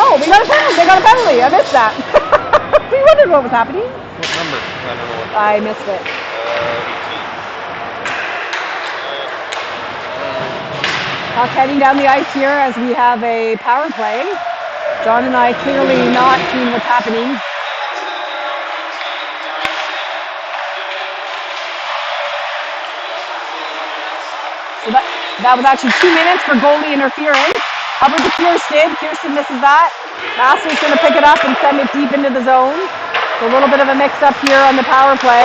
Speaker 1: Oh, we got a penalty. They got a penalty. I missed that. We wondered what was happening.
Speaker 3: What number? I don't know what.
Speaker 1: I missed it.
Speaker 3: 18.
Speaker 1: Puck heading down the ice here as we have a power play. John and I clearly not seeing what's happening. So that was actually 2 minutes for goalie interference. Hubbard to Kirsten. Kirsten misses that. Masters going to pick it up and send it deep into the zone. So a little bit of a mix-up here on the power play.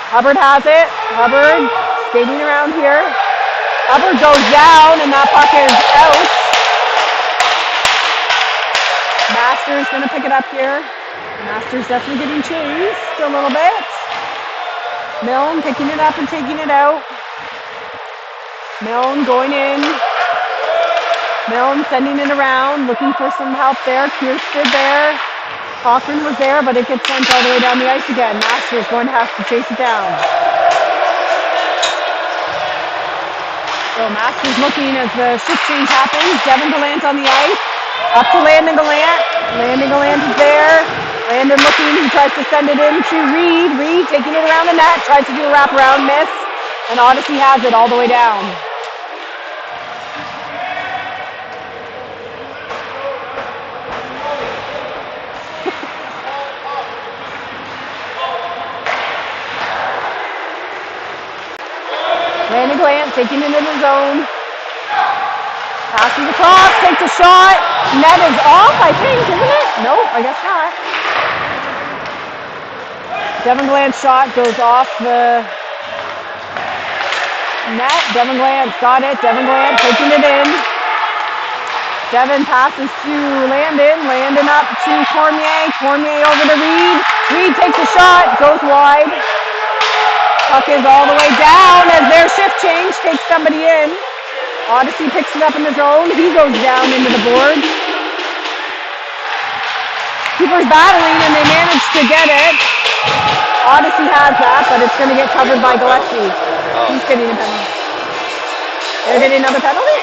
Speaker 1: Hubbard has it. Hubbard skating around here. Hubbard goes down, and that puck is out. Masters going to pick it up here. Masters definitely getting chased a little bit. Milne picking it up and taking it out. Milne going in. Milne sending it around, looking for some help there. Kirsten there. Cochran was there, but it gets sent all the way down the ice again. Masters going to have to chase it down. So Masters looking as the shift change happens. Devin Gallant on the ice. Up to Landon Gallant. Landon Gallant is there. Landon looking, he tries to send it in to Reed. Reed taking it around the net, tries to do a wraparound, miss. And Odyssey has it all the way down. Landon Gallant taking it into the zone. Passes across, takes a shot. Net is off, I think, isn't it? Nope, I guess not. Devin Gallant's shot goes off the net. Devin Glantz got it. Devin Glantz taking it in. Devin passes to Landon. Landon up to Cormier. Cormier over to Reed. Reed takes a shot. Goes wide. Puck is all the way down as their shift change takes somebody in. Odyssey picks it up in the zone. He goes down into the boards. Keepers battling and they manage to get it. Odyssey has that, but it's going to get covered by Gillespie. He's getting a penalty. They're getting another penalty?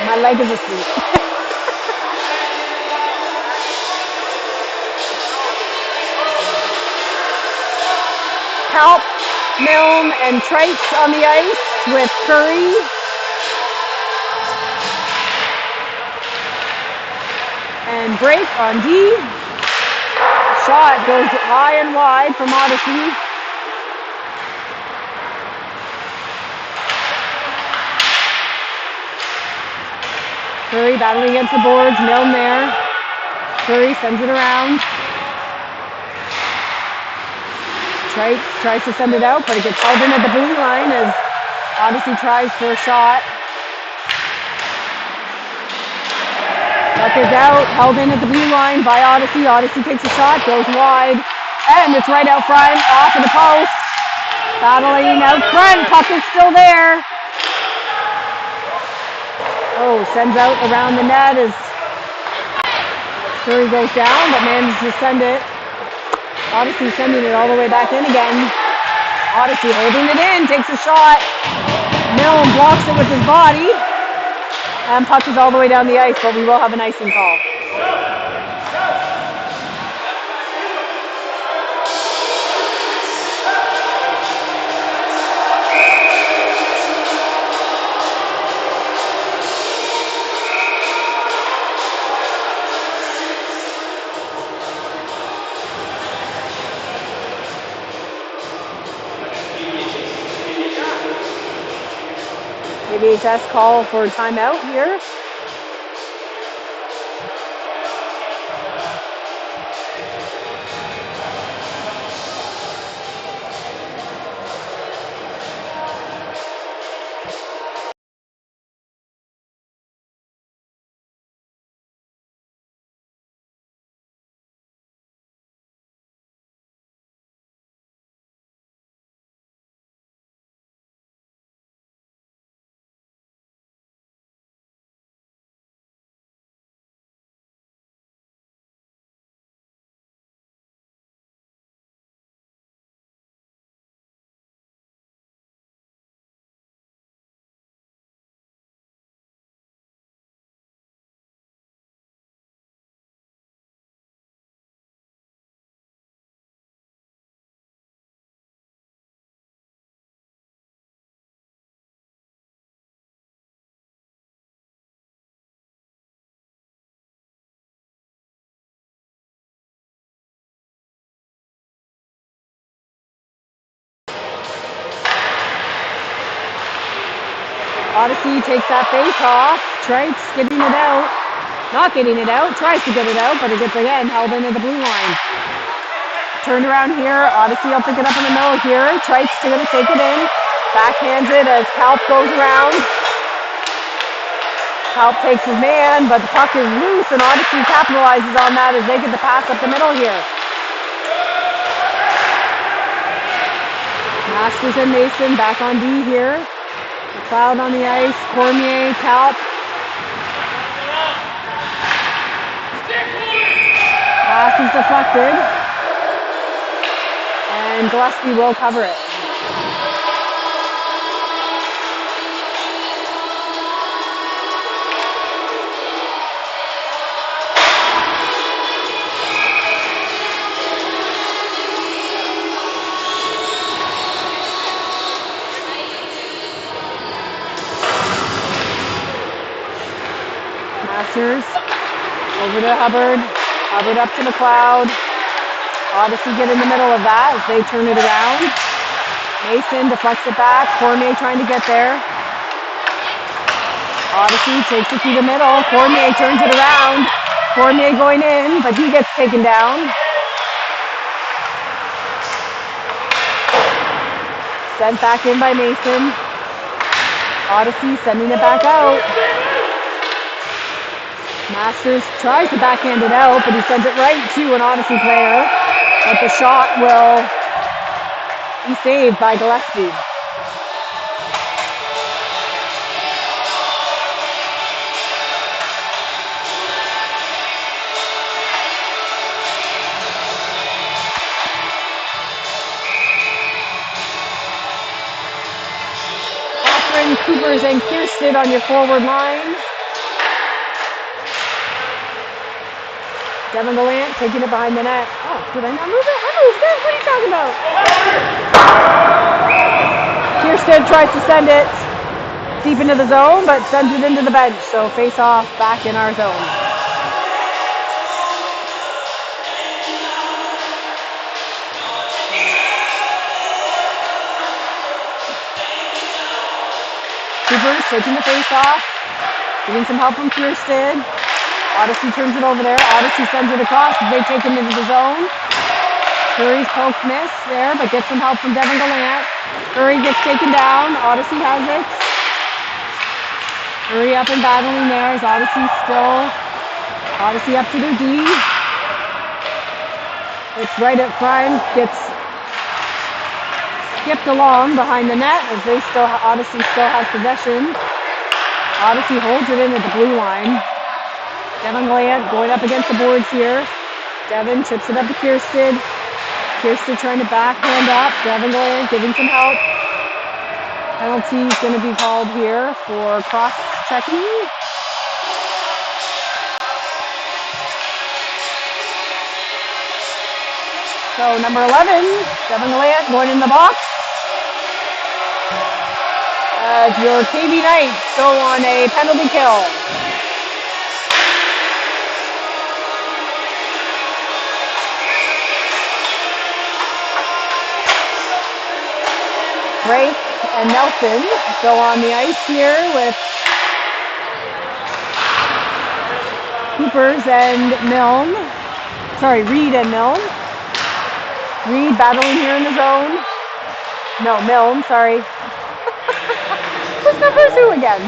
Speaker 1: My leg is asleep. Kalp, Milne, and Trites on the ice with Curry. And break on D. Shot goes high and wide from Odyssey. Curry battling against the boards. Milne there. Curry sends it around. Trites tries to send it out, but it gets held in at the blue line as Odyssey tries for a shot. Puck is out, held in at the blue line by Odyssey. Odyssey takes a shot, goes wide, and it's right out front, off of the post. Battling out front, puck is still there. Oh, sends out around the net as Curry goes down, but manages to send it. Odyssey sending it all the way back in again. Odyssey holding it in, takes a shot. Milne blocks it with his body. And puck is all the way down the ice, but we will have an icing call. KVHS call for a timeout here. Odyssey takes that face off. Trites getting it out. Not getting it out. Tries to get it out, but it gets again held into the blue line. Turned around here. Odyssey will pick it up in the middle here. Trites going to take it in. Backhands it as Kalp goes around. Kalp takes his man, but the puck is loose, and Odyssey capitalizes on that as they get the pass up the middle here. Masters and Mason back on D here. McLeod on the ice, Cormier, Kalp. Pass is deflected. And Gillespie will cover it. Masters over to Hubbard. Hubbard up to McLeod. Odyssey get in the middle of that as they turn it around. Mason deflects it back. Cormier trying to get there. Odyssey takes it through the middle. Cormier turns it around. Cormier going in, but he gets taken down. Sent back in by Mason. Odyssey sending it back out. Masters tries to backhand it out, but he sends it right to an Odyssey player. But the shot will be saved by Gillespie. Coopers and Kirsten on your forward line. Devin Gallant taking it behind the net. Oh, did I not move it? I moved it. What are you talking about? Kirsten tries to send it deep into the zone, but sends it into the bench. So face off back in our zone. Coopers taking the face off, getting some help from Kirsten. Odyssey turns it over there. Odyssey sends it across. They take it into the zone. Curry's poke miss there, but gets some help from Devin Gallant. Curry gets taken down. Odyssey has it. Curry up and battling there as Odyssey still. Odyssey up to their D. It's right up front. Gets skipped along behind the net as Odyssey still has possession. Odyssey holds it in at the blue line. Devin Gallant going up against the boards here. Devin chips it up to Kirsten. Kirsten trying to backhand up. Devin Gallant giving some help. Penalty is going to be called here for cross-checking. So number 11, Devin Gallant going in the box. As your KV Knights go on a penalty kill. Drake and Nelson go on the ice here with Coopers and Milne. Sorry, Reed and Milne. Reed battling here in the zone. No, Milne, sorry. Who's number 2 again?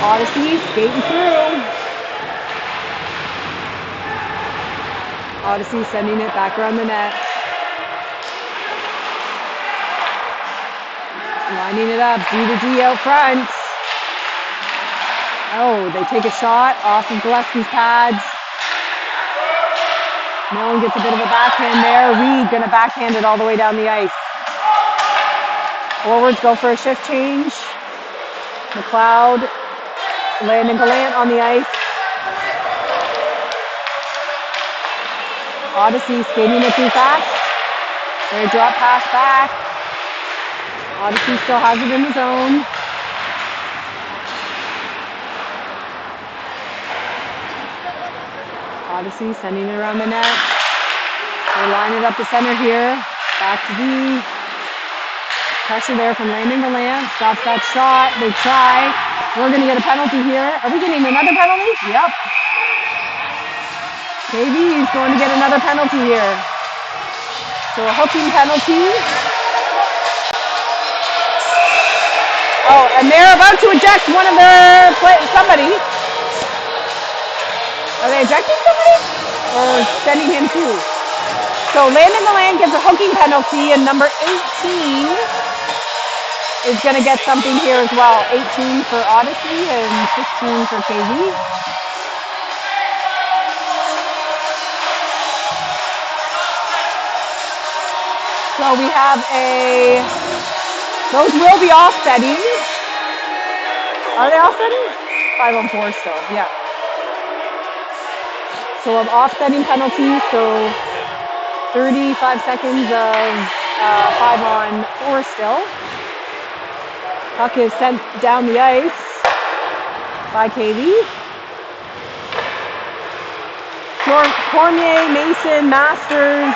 Speaker 1: Odyssey skating through. Odyssey sending it back around the net. Lining it up, D to D out front. Oh, they take a shot off of Gillespie's pads. Milne gets a bit of a backhand there. Reed gonna backhand it all the way down the ice. Forwards go for a shift change. McLeod, Landon Gallant on the ice. Odyssey skating it too fast. They drop pass back. Odyssey still has it in the zone. Odyssey sending it around the net. They line it up the center here. Back to D. Pressure there from Landon Gallant. Stops that shot. They try. We're going to get a penalty here. Are we getting another penalty? Yep. KV is going to get another penalty here. So a hooking penalty. Oh, and they're about to eject one of their somebody. Are they ejecting somebody? Or sending him to? So Landon Gallant gets a hooking penalty, and number 18 is going to get something here as well. 18 for Odyssey and 15 for KV. So we have those will be offsetting. Are they offsetting? 5-on-4 still, yeah. So an offsetting penalty, so 35 seconds of 5-on-4 still. Puck is sent down the ice by KV. Cormier, Mason, Masters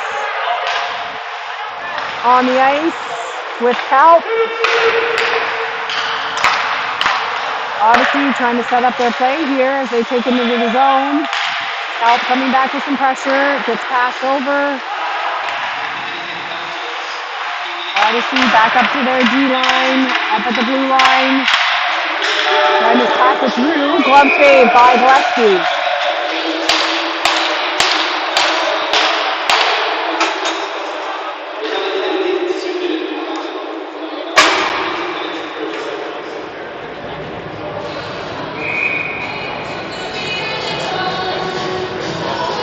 Speaker 1: on the ice. with Calp. Odyssey trying to set up their play here as they take into the zone. Calp coming back with some pressure. Gets passed over. Odyssey back up to their D line. Up at the blue line. Trying to pass it through. Glove save by Gillespie.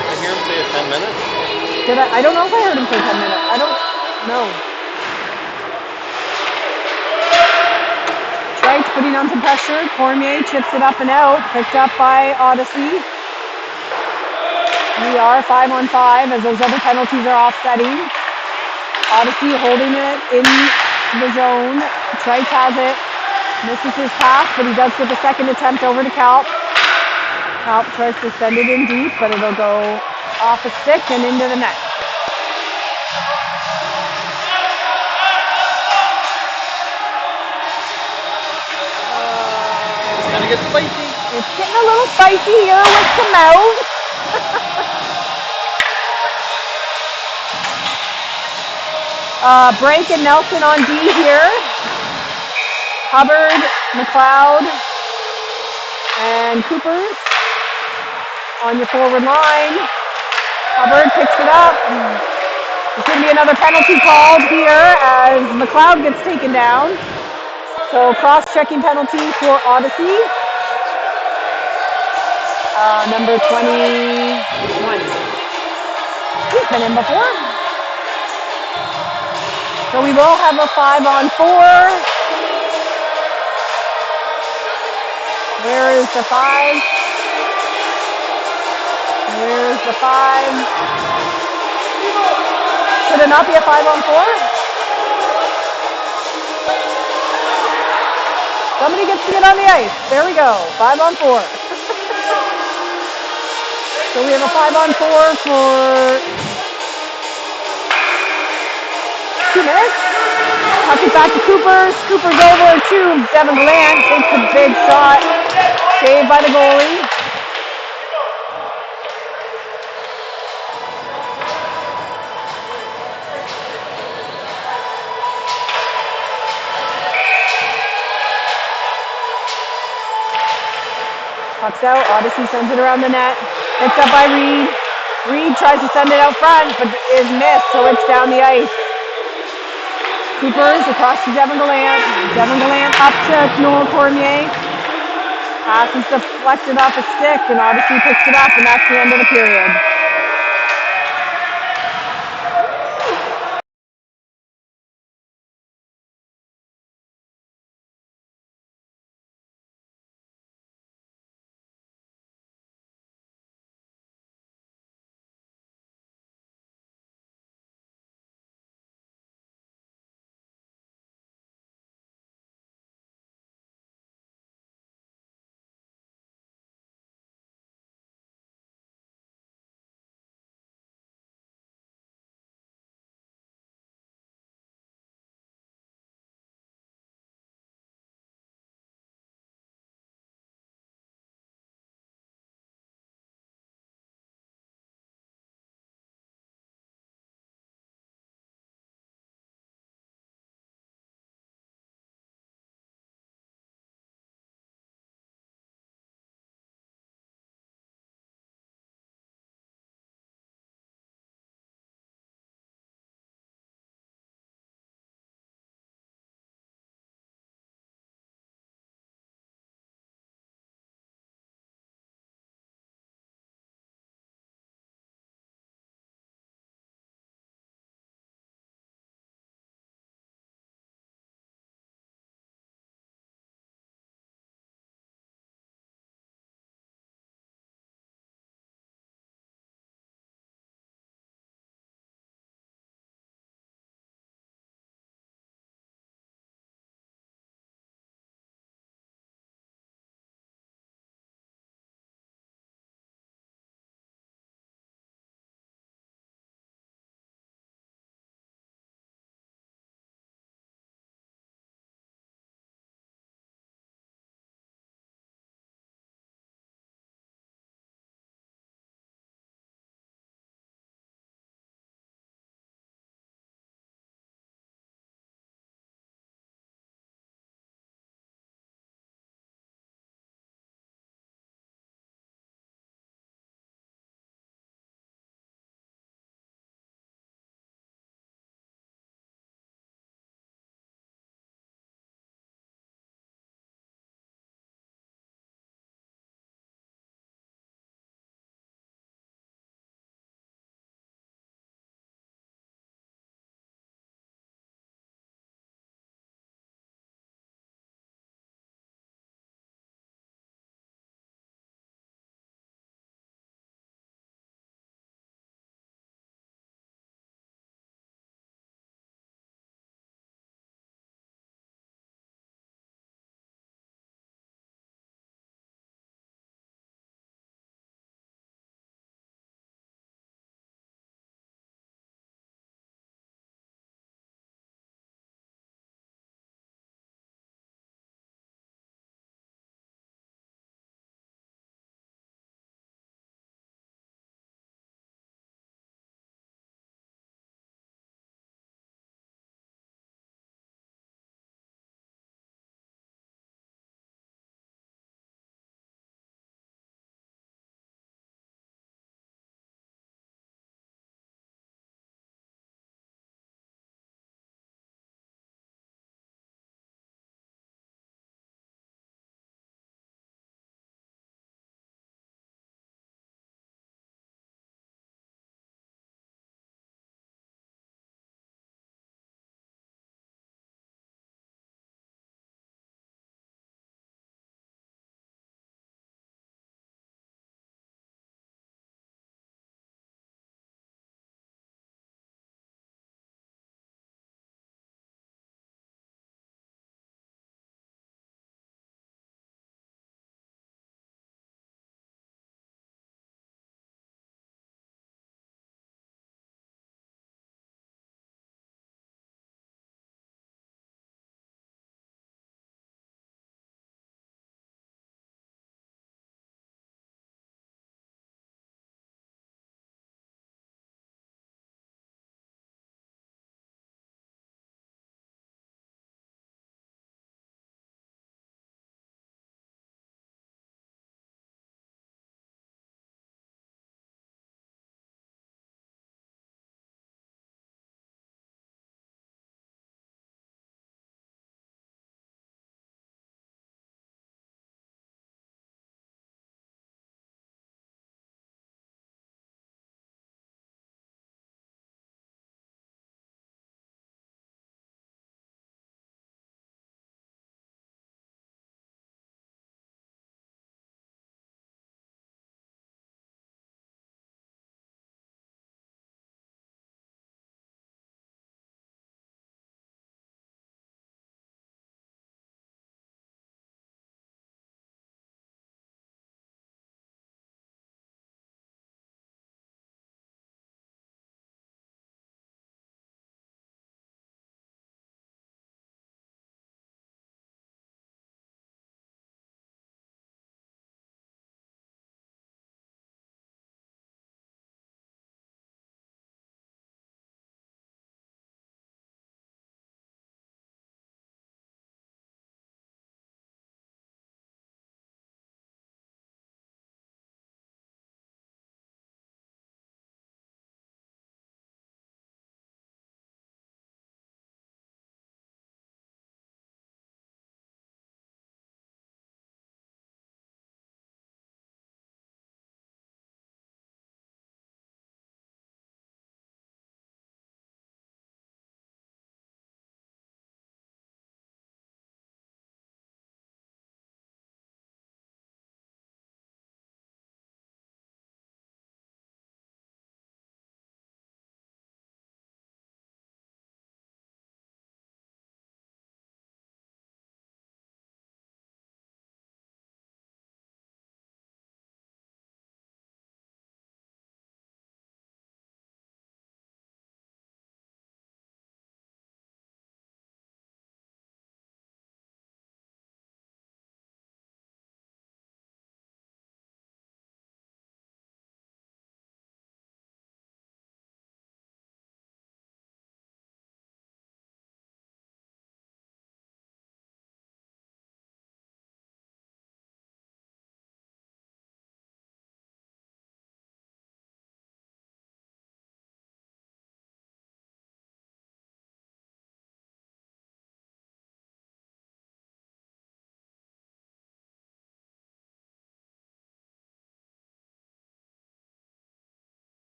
Speaker 3: I hear him say it's 10 minutes.
Speaker 1: Did I don't know if I heard him say 10 minutes. I don't know. Strikes putting on some pressure. Cormier chips it up and out. Picked up by Odyssey. We are 5-on-5 as those other penalties are offsetting. Odyssey holding it in the zone. Trice has it. Misses his pass, but he does get the second attempt over to Calp. Calp tries to send it in deep, but it'll go off a stick and into the net.
Speaker 3: It's gonna get spicy.
Speaker 1: It's getting a little spicy here with the mouth. Brake and Nelson on D here. Hubbard, McLeod, and Coopers on your forward line. Hubbard picks it up. There's going to be another penalty called here as McLeod gets taken down. So cross-checking penalty for Odyssey. Number 21. He's been in before. So we will have a 5-on-4. Where is the 5? Where's the 5? Should it not be a 5-on-4? Somebody gets to get on the ice. There we go. 5-on-4. So we have a 5-on-4 for 2 minutes. Puck it back to Coopers. Coopers over to Devin Gallant. Takes a big shot. Saved by the goalie. Puck's out. Odyssey sends it around the net. Picked up by Reed. Reed tries to send it out front, but is missed, so it's down the ice. Coopers across to Devin Gallant. Devin Gallant up to Noel Cormier. Pass is deflected off a stick, and Odyssey picks it up, and that's the end of the period.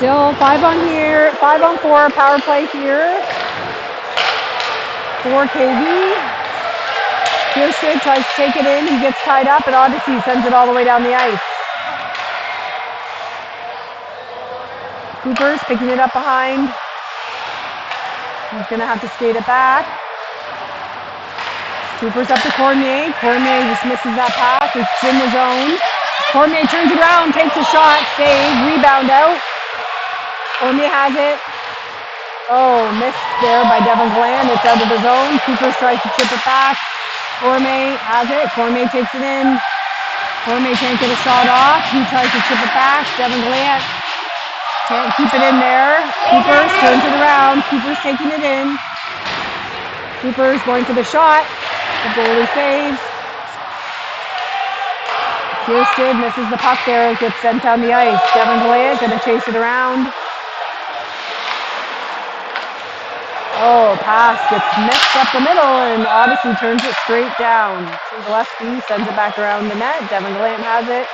Speaker 1: Still 5 on here, 5 on 4, power play here. 4 KV. Kirsten tries to take it in, he gets tied up, and Odyssey sends it all the way down the ice. Cooper's picking it up behind. He's gonna have to skate it back. Cooper's up to Cormier. Cormier just misses that pass. It's in the zone. Cormier turns it around, takes a shot, save, rebound out. Cormier has it. Oh, missed there by Devin Gland. It's out of the zone. Cooper tries to chip it back. Cormier has it. Cormier takes it in. Cormier can't get a shot off. He tries to chip it back. Devin Gland can't keep it in there. Cooper turns it around. Cooper's taking it in. Cooper's going for the shot. The goalie saves. Kirsten misses the puck there. It gets sent down the ice. Devin Gland going to chase it around. Oh, pass gets mixed up the middle, and Odyssey turns it straight down. To Gillespie, sends it back around the net. Devin Gallant has it.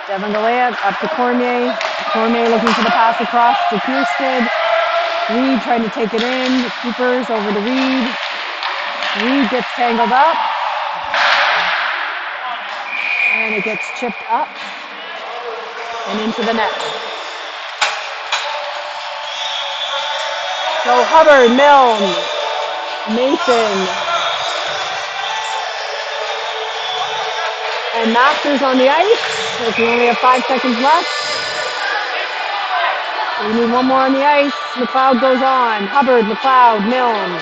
Speaker 1: Devin Gallant up to Cormier. Cormier looking for the pass across to Kirsten. Reed trying to take it in. Cooper's over to Reed. Reed gets tangled up. And it gets chipped up and into the net. So Hubbard, Milne, Mason, and Masters on the ice. As we only have 5 seconds left. We need one more on the ice. McLeod goes on. Hubbard, McLeod, Milne.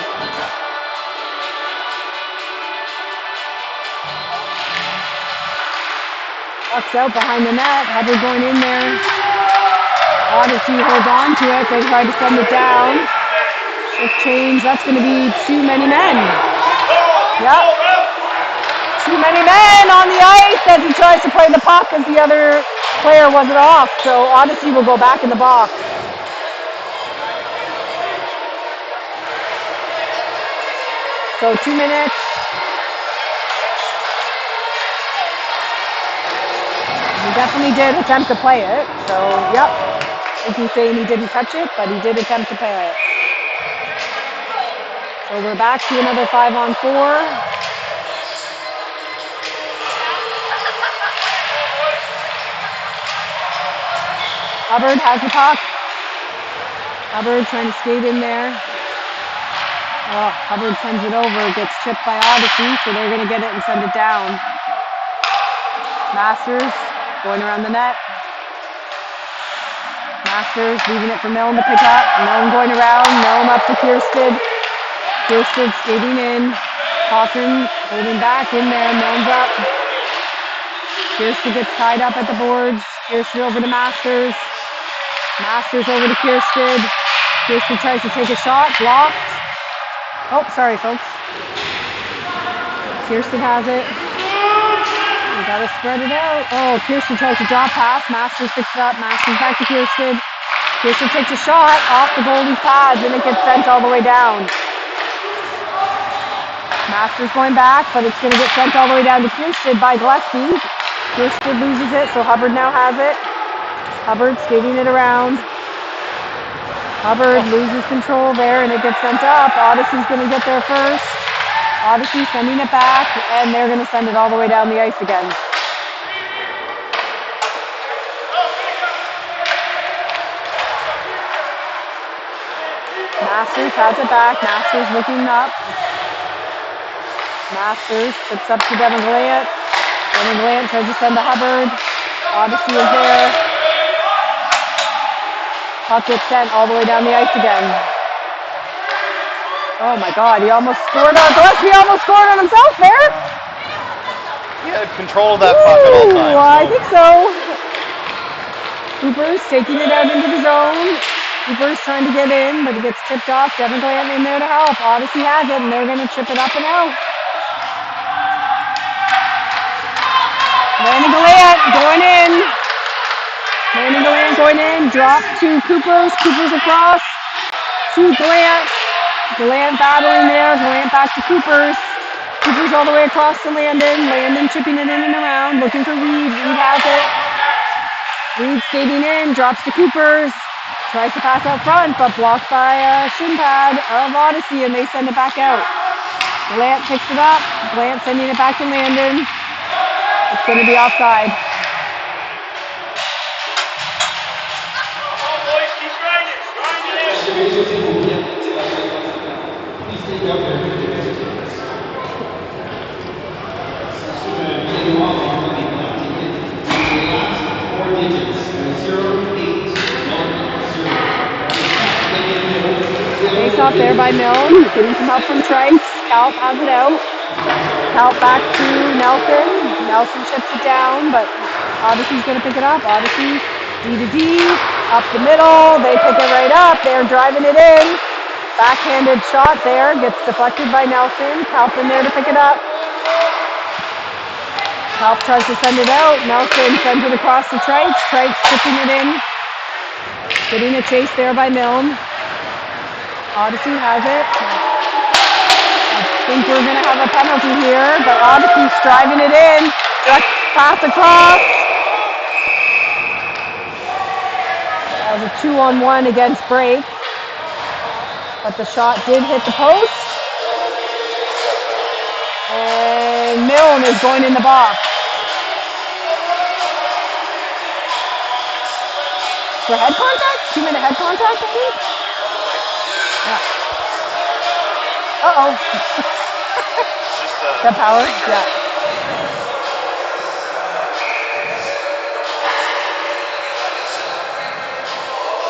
Speaker 1: Puck's out behind the net. Hubbard going in there. Odyssey holds on to it. They try to send it down. Change, that's going to be too many men. Yep. Too many men on the ice as he tries to play the puck as the other player wasn't off. So Odyssey will go back in the box. So 2 minutes. He definitely did attempt to play it. So, yep. I think he's saying he didn't touch it, but he did attempt to play it. So we're back to another 5 on 4. Hubbard has the puck. Hubbard trying to skate in there. Oh, Hubbard sends it over. It gets chipped by Odyssey, so they're going to get it and send it down. Masters going around the net. Masters leaving it for Milne to pick up. Milne going around. Milne up to Kirsten. Kirsten skating in. Cawthon holding back in there. Milne's up. Kirsten gets tied up at the boards. Kirsten over to Masters. Masters over to Kirsten. Kirsten tries to take a shot. Blocked. Oh, sorry, folks. Kirsten has it. We gotta spread it out. Oh, Kirsten tries to drop pass. Masters picks it up. Masters back to Kirsten. Kirsten takes a shot off the goalie's pads and it gets sent all the way down. Masters going back, but it's going to get sent all the way down to Kirsten by Gillespie. Kirsten loses it, so Hubbard now has it. Hubbard skating it around. Hubbard loses control there, and it gets sent up. Odyssey's going to get there first. Odyssey sending it back, and they're going to send it all the way down the ice again. Masters has it back. Masters looking up. Masters puts up to Devin Gallant. Devin Gallant tries to send to Hubbard. Odyssey is there. Puck gets sent all the way down the ice again. Oh my God, he almost scored on Gillespie, almost scored on himself there.
Speaker 3: He had control of that puck at all times.
Speaker 1: I think so. Cooper's taking it out into the zone. Cooper's trying to get in, but it gets tipped off. Devin Gallant in there to help. Odyssey has it, and they're going to chip it up and out. Landon Gallant going in. Landon Gallant going in. Drop to Cooper's. Cooper's across to Gallant. Gallant battling there. Gallant back to Cooper's. Cooper's all the way across to Landon. Landon chipping it in and around. Looking for Reed. Reed has it. Reed skating in, drops to Coopers. Tries to pass out front, but blocked by a shin pad of Odyssey, and they send it back out. Blant picks it up. Blant sending it back to Landon. It's going to be offside. Face off there by Milne. Getting some help from Trice. Calp has it out. Calp back to Nelson. Nelson ships it down, but Odyssey's going to pick it up. Odyssey, D to D, up the middle. They pick it right up. They're driving it in. Backhanded shot there. Gets deflected by Nelson. Calp in there to pick it up. Calp tries to send it out. Nelson sends it across to Trice. Trice chipping it in. Getting a chase there by Milne. Odyssey has it. I think we're going to have a penalty here, but Odyssey's driving it in. Direct pass across. That was a 2-on-1 against Brake. But the shot did hit the post. And Milne is going in the box. For head contact? 2-minute head contact, I think? Yeah. Uh-oh. The power? Yeah.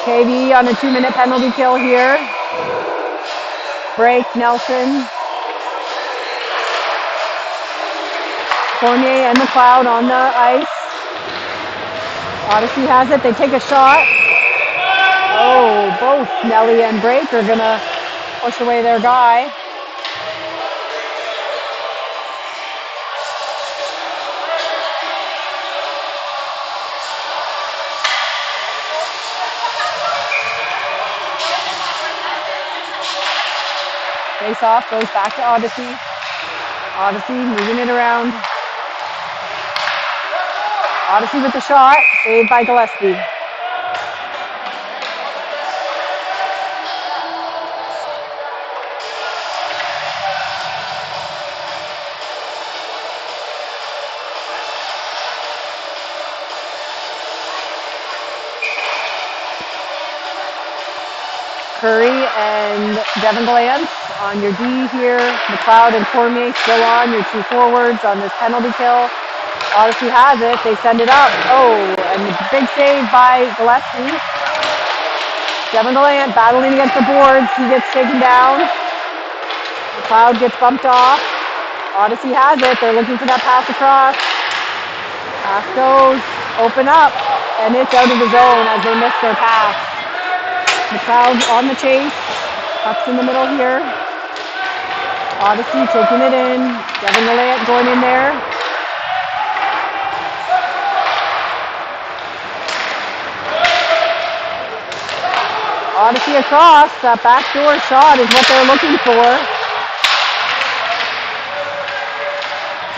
Speaker 1: KV on a 2-minute penalty kill here. Break, Nelson. Fournier and McLeod on the ice. Odyssey has it. They take a shot. Oh, both Nelly and Brake are going to push away their guy. Face off, goes back to Odyssey. Odyssey moving it around. Odyssey with the shot, saved by Gillespie. Curry and Devin Glantz on your D here. McLeod and Cormier still on, your two forwards on this penalty kill. Odyssey has it. They send it up. Oh, and the big save by Gillespie. Devin Glantz battling against the boards. He gets taken down. McLeod gets bumped off. Odyssey has it. They're looking for that pass across. Pass goes. Open up. And it's out of the zone as they miss their pass. McLeod on the chase, pucks in the middle here. Odyssey taking it in. Devin Glantz going in there. Odyssey across. That backdoor shot is what they're looking for.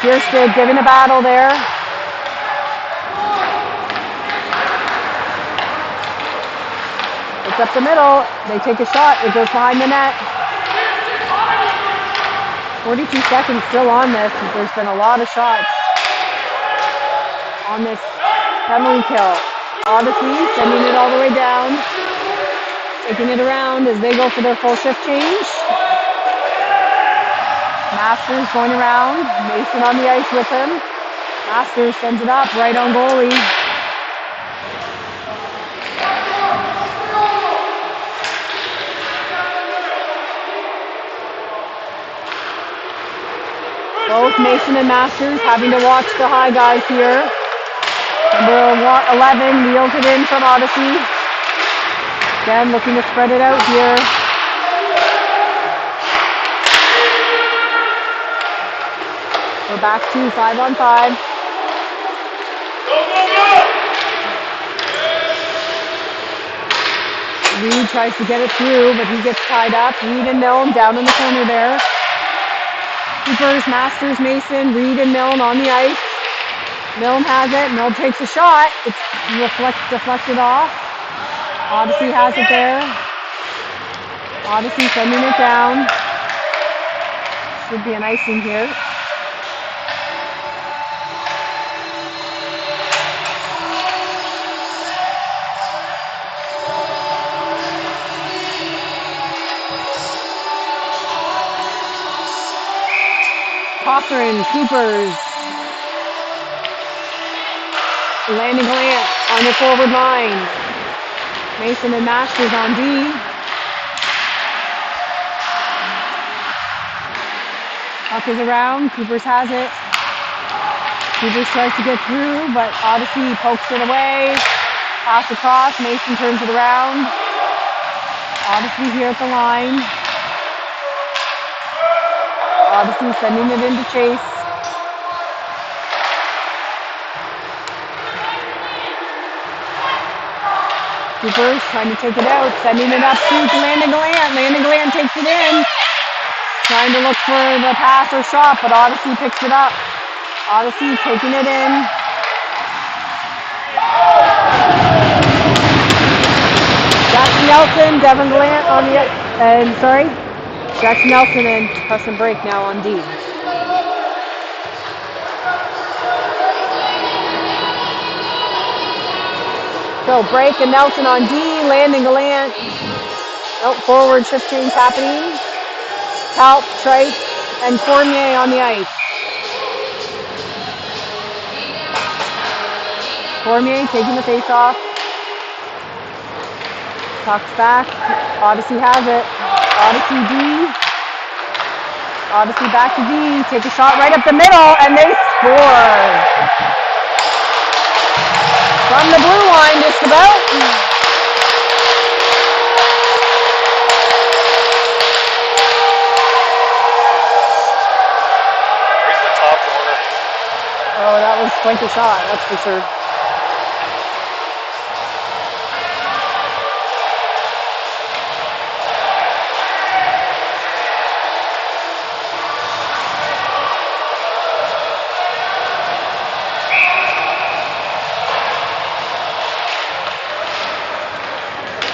Speaker 1: Kiersted giving a battle there. It's up the middle. They take a shot. It goes behind the net. 42 seconds still on this. There's been a lot of shots on this penalty kill. Odyssey sending it all the way down. Taking it around as they go for their full shift change. Masters going around. Mason on the ice with him. Masters sends it up right on goalie. Both Mason and Masters having to watch the high guys here. Number 11 wheels it in from Odyssey. Again, looking to spread it out here. We're back to 5-on-5. Reed tries to get it through, but he gets tied up. Reed and Milne down in the corner there. Coopers, Masters, Mason, Reed and Milne on the ice. Milne has it. Milne takes a shot. It's deflected off. Odyssey has it there. Odyssey sending it down. Should be an icing here. Cochran, Coopers. Landing Grant on the forward line. Mason and Masters on D. Puck is around. Coopers has it. Coopers tries to get through, but Odyssey pokes it away. Pass across. Mason turns it around. Odyssey here at the line. Odyssey sending it into Chase. Coopers trying to take it out, sending it up to Landon Glant. Landon Glant takes it in. Trying to look for the pass or shot, but Odyssey picks it up. Odyssey taking it in. Jackson Nelson, Devin Glant on the, Jackson Nelson and Preston Break now on D. So Break and Nelson on D, Landon Gallant. Oh, forward shift change happening. Halp, Trice, and Cormier on the ice. Cormier taking the face off. Tucks back. Odyssey has it. Odyssey D. Odyssey back to D. Take a shot right up the middle, and they score. From the blue line, just about.
Speaker 3: Where's the top corner?
Speaker 1: Oh, that was quite the shot, that's for sure.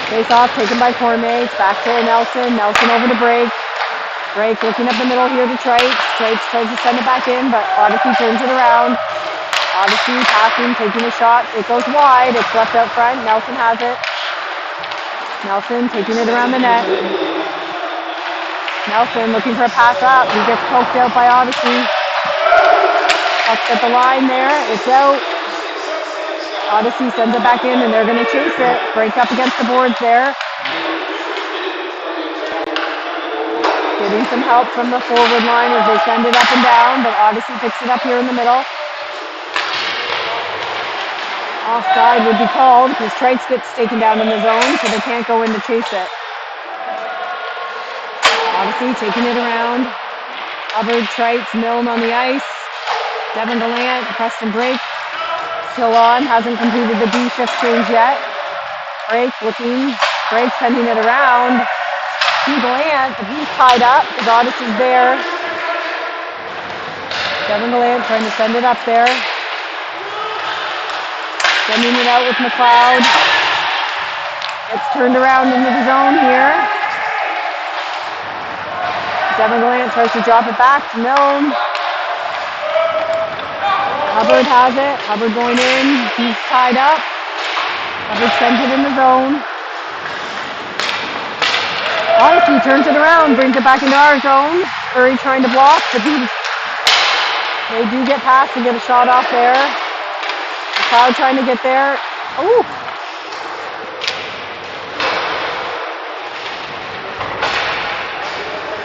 Speaker 1: Face off, taken by Cormier. It's back to Nelson. Nelson over to Break. Break looking up the middle here to Trice. Trice tries to send it back in, but Odyssey turns it around. Odyssey passing, taking a shot. It goes wide. It's left out front. Nelson has it. Nelson taking it around the net. Nelson looking for a pass up. He gets poked out by Odyssey. Puck's at the line there. It's out. Odyssey sends it back in, and they're going to chase it. Break up against the boards there. Getting some help from the forward line as they send it up and down, but Odyssey picks it up here in the middle. Offside would be called because Trice gets taken down in the zone, so they can't go in to chase it. Odyssey taking it around. Hubbard, Trice, Milne on the ice. Devin Gallant, Preston Break. Still on, hasn't completed the D shift change yet. Break looking, Break sending it around to Gallant, but he's tied up because Odyssey's there. Devin Gallant trying to send it up there. Sending it out with McLeod. It's turned around into the zone here. Devin Gallant tries to drop it back to Milne. Hubbard has it. Hubbard going in. He's tied up. Hubbard sends it in the zone. Odyssey turns it around, brings it back into our zone. Curry trying to block, but they do get past and get a shot off there. McLeod trying to get there. Oh!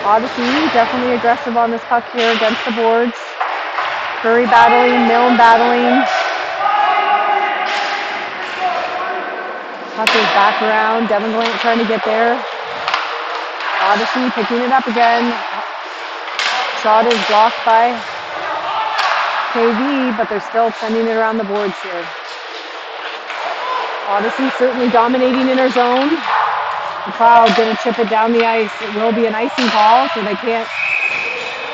Speaker 1: Odyssey definitely aggressive on this puck here against the boards. Curry battling, Milne battling. Puck is back around. Devin Gallant trying to get there. Odyssey picking it up again. Shot is blocked by KV, but they're still sending it around the boards here. Odyssey certainly dominating in her zone. McLeod going to chip it down the ice. It will be an icing call, so they can't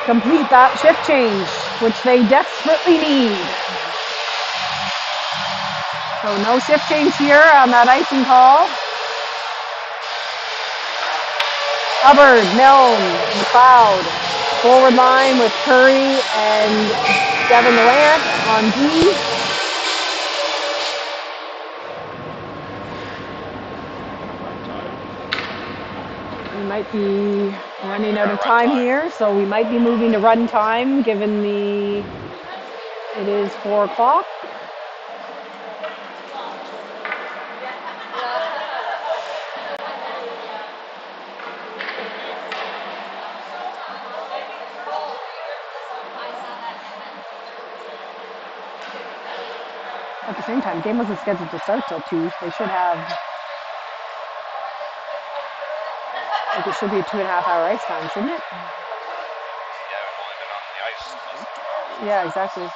Speaker 1: complete that shift change, which they desperately need. So no shift change here on that icing call. Hubbard, Milne, McLeod. Forward line with Curry and Devin Lant on D. We might be running out of time here, so we might be moving to run time given it is 4 o'clock. At the same time, game wasn't scheduled to start till 2. They should have, like, it should be a 2.5 hour ice time, shouldn't it?
Speaker 3: Yeah, we've only been on the ice.
Speaker 1: Yeah, exactly.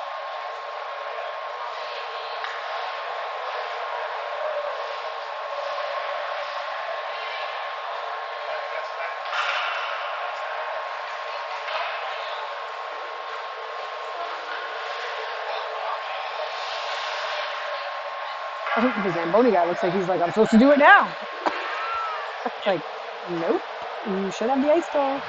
Speaker 1: The Zamboni guy looks like he's like, I'm supposed to do it now. It's like, nope, you should have the ice ball.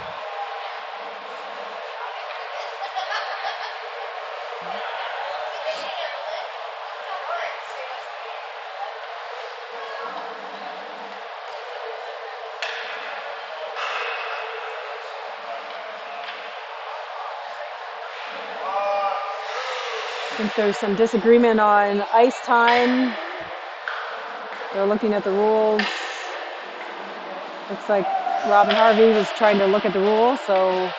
Speaker 1: I think there's some disagreement on ice time. They're looking at the rules. Looks like Robin Harvey was trying to look at the rules, so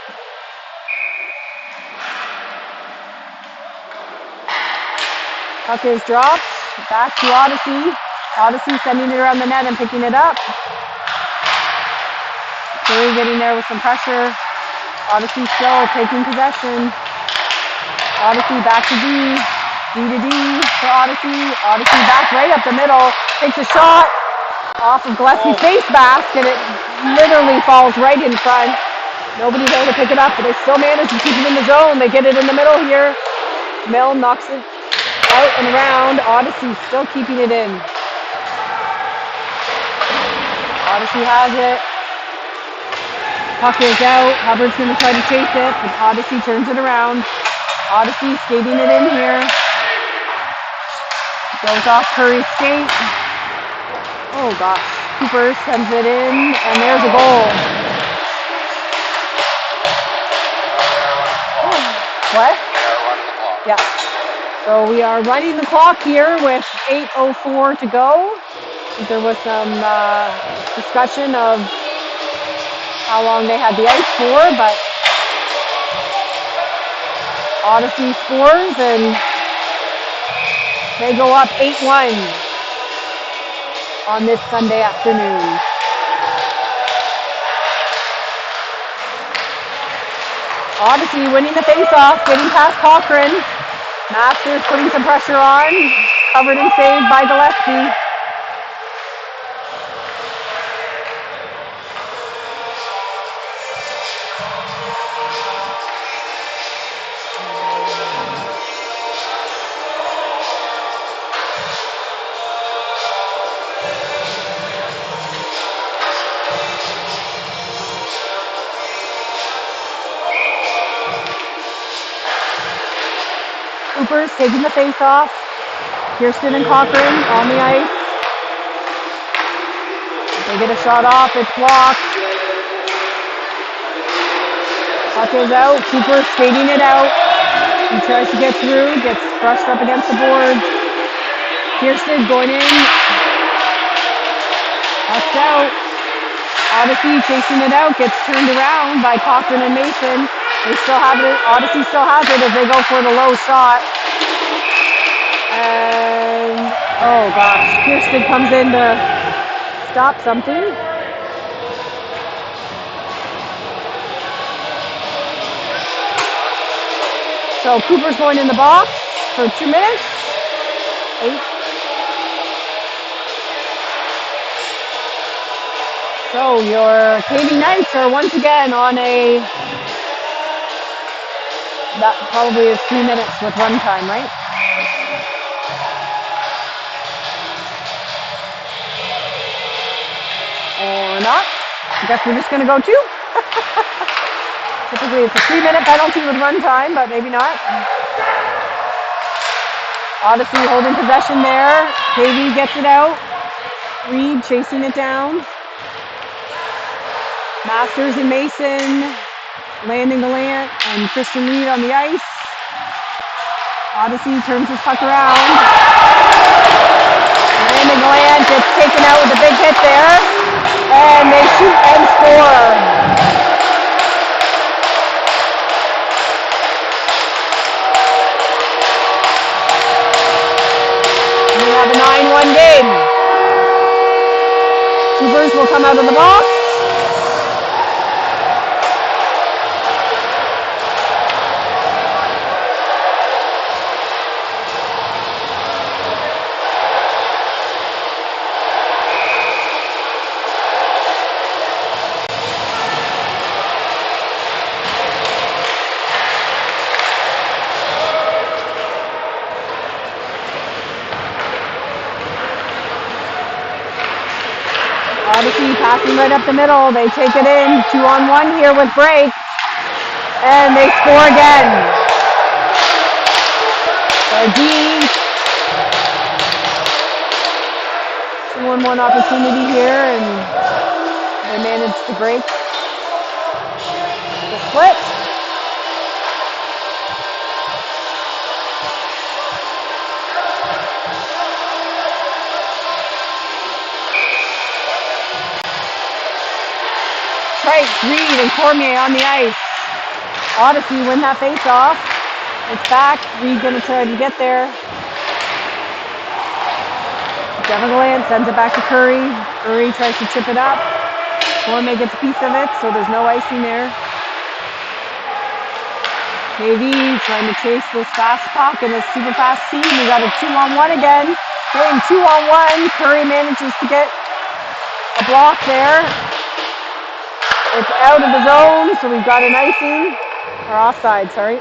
Speaker 1: puck is dropped. Back to Odyssey. Odyssey sending it around the net and picking it up. Curry getting there with some pressure. Odyssey still taking possession. Odyssey back to D. D to D for Odyssey. Odyssey back right up the middle. Takes a shot off of Gillespie's face mask, and it literally falls right in front. Nobody there to pick it up, but they still manage to keep it in the zone. They get it in the middle here. Milne knocks it out and around. Odyssey still keeping it in. Odyssey has it. Puck is out. Hubbard's going to try to chase it, but Odyssey turns it around. Odyssey skating it in here. Goes off Curry's skate. Oh gosh. Cooper sends it in, and there's a goal. What? Yeah. So we are running the clock here with 8:04 to go. There was some discussion of how long they had the ice for, but Odyssey scores and they go up 8-1 on this Sunday afternoon. Odyssey winning the face-off, getting past Cochran. Masters putting some pressure on, covered and saved by Gillespie. Cooper's taking the face-off. Kirsten and Cochran on the ice. They get a shot off. It's blocked. Puck is out. Cooper skating it out. He tries to get through. Gets brushed up against the boards. Kirsten going in. Puck's out. Odyssey chasing it out. Gets turned around by Cochran and Mason. They still have it. Odyssey still has it as they go for the low shot. And, oh gosh, Kirsten comes in to stop something. So Cooper's going in the box for 2 minutes. 8. So your KV Knights are once again on that probably is 3 minutes with run time, right? Or not. I guess we're just going to go 2. Typically it's a 3-minute penalty with run time, but maybe not. Odyssey holding possession there. KV gets it out. Reed chasing it down. Masters and Mason landing Gallant and Christian Reed on the ice. Odyssey turns his puck around. Landing Gallant gets taken out with a big hit there. And they shoot and score. We have a 9-1 game. Coopers will come out of the box. Odyssey passing right up the middle. They take it in. 2-on-1 here with break. And they score again. D. 2-on-1 opportunity here, and they managed to break the split. Price, Reed, and Cormier on the ice. Odyssey win that face-off. It's back. Reed gonna try to get there. Devin Gallant sends it back to Curry. Curry tries to chip it up. Cormier gets a piece of it, so there's no icing there. KV trying to chase this fast puck in a super fast team. We got a 2-on-1 again. Getting 2-on-1. Curry manages to get a block there. It's out of the zone, so we've got an icing, or offside, sorry.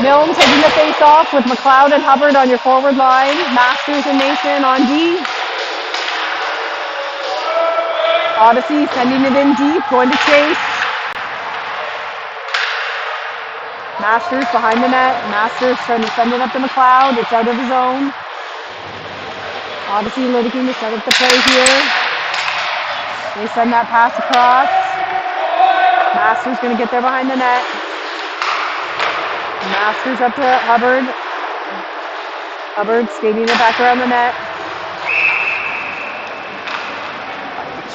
Speaker 1: Milne taking the face off with McLeod and Hubbard on your forward line. Masters and Mason on D. Odyssey sending it in deep, going to chase. Masters behind the net. Masters trying to send it up to McLeod. It's out of his zone. Odyssey looking to set up the play here. They send that pass across. Masters going to get there behind the net. Masters up to Hubbard. Hubbard skating it back around the net.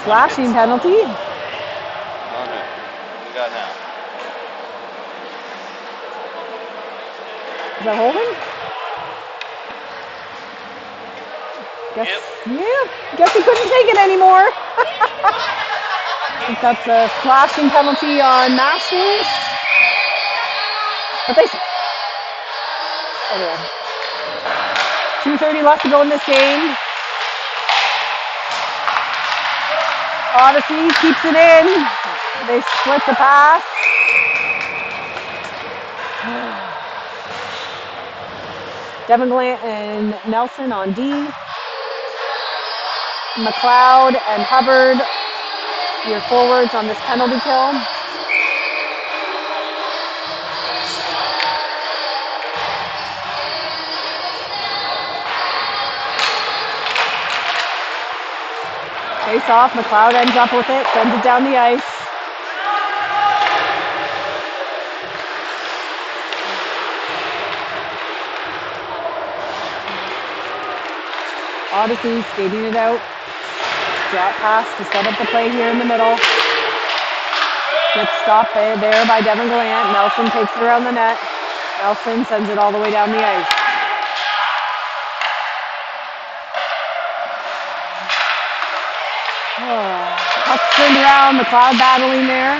Speaker 1: Slashing penalty.
Speaker 3: On it. What do we got now?
Speaker 1: Is that holding? Guess, yeah. Guess he couldn't take it anymore. I think that's a slashing penalty on Masters. But they. Anyway. 2:30 left to go in this game. Odyssey keeps it in. They split the pass. Devin Gallant and Nelson on D. McLeod and Hubbard, your forwards on this penalty kill. Face off, McLeod ends up with it, sends it down the ice. Odyssey skating it out. Drop pass to set up the play here in the middle. Gets stopped there by Devin Gallant. Nelson takes it around the net. Nelson sends it all the way down the ice. Puck turned around, McLeod battling there.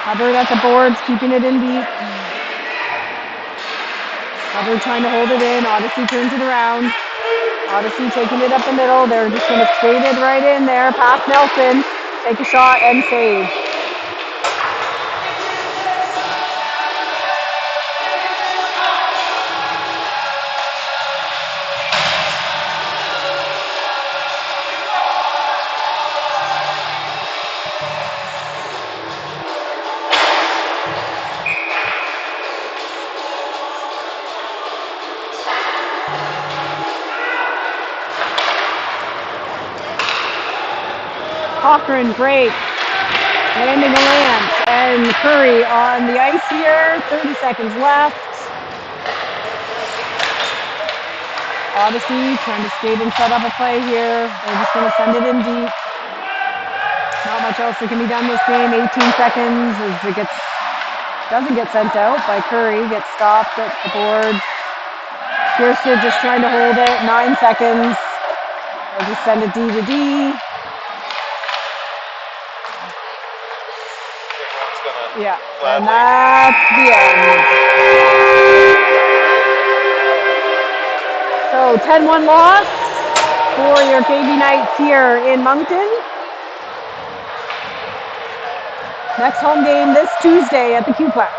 Speaker 1: Hubbard at the boards, keeping it in deep. Hubbard trying to hold it in. Odyssey turns it around. Odyssey taking it up the middle. They're just going to skate it right in there. Past Nelson. Take a shot and save. Cochran break. Landing a Lance and Curry on the ice here. 30 seconds left. Odyssey trying to skate and set up a play here. They're just going to send it in deep. Not much else that can be done this game. 18 seconds as it doesn't get sent out by Curry. Gets stopped at the boards. Kirsten just trying to hold it. 9 seconds. They'll just send it D to D. Yeah, and that's the end. So 10-1 loss for your KV Knights here in Moncton. Next home game this Tuesday at the Q-Plex.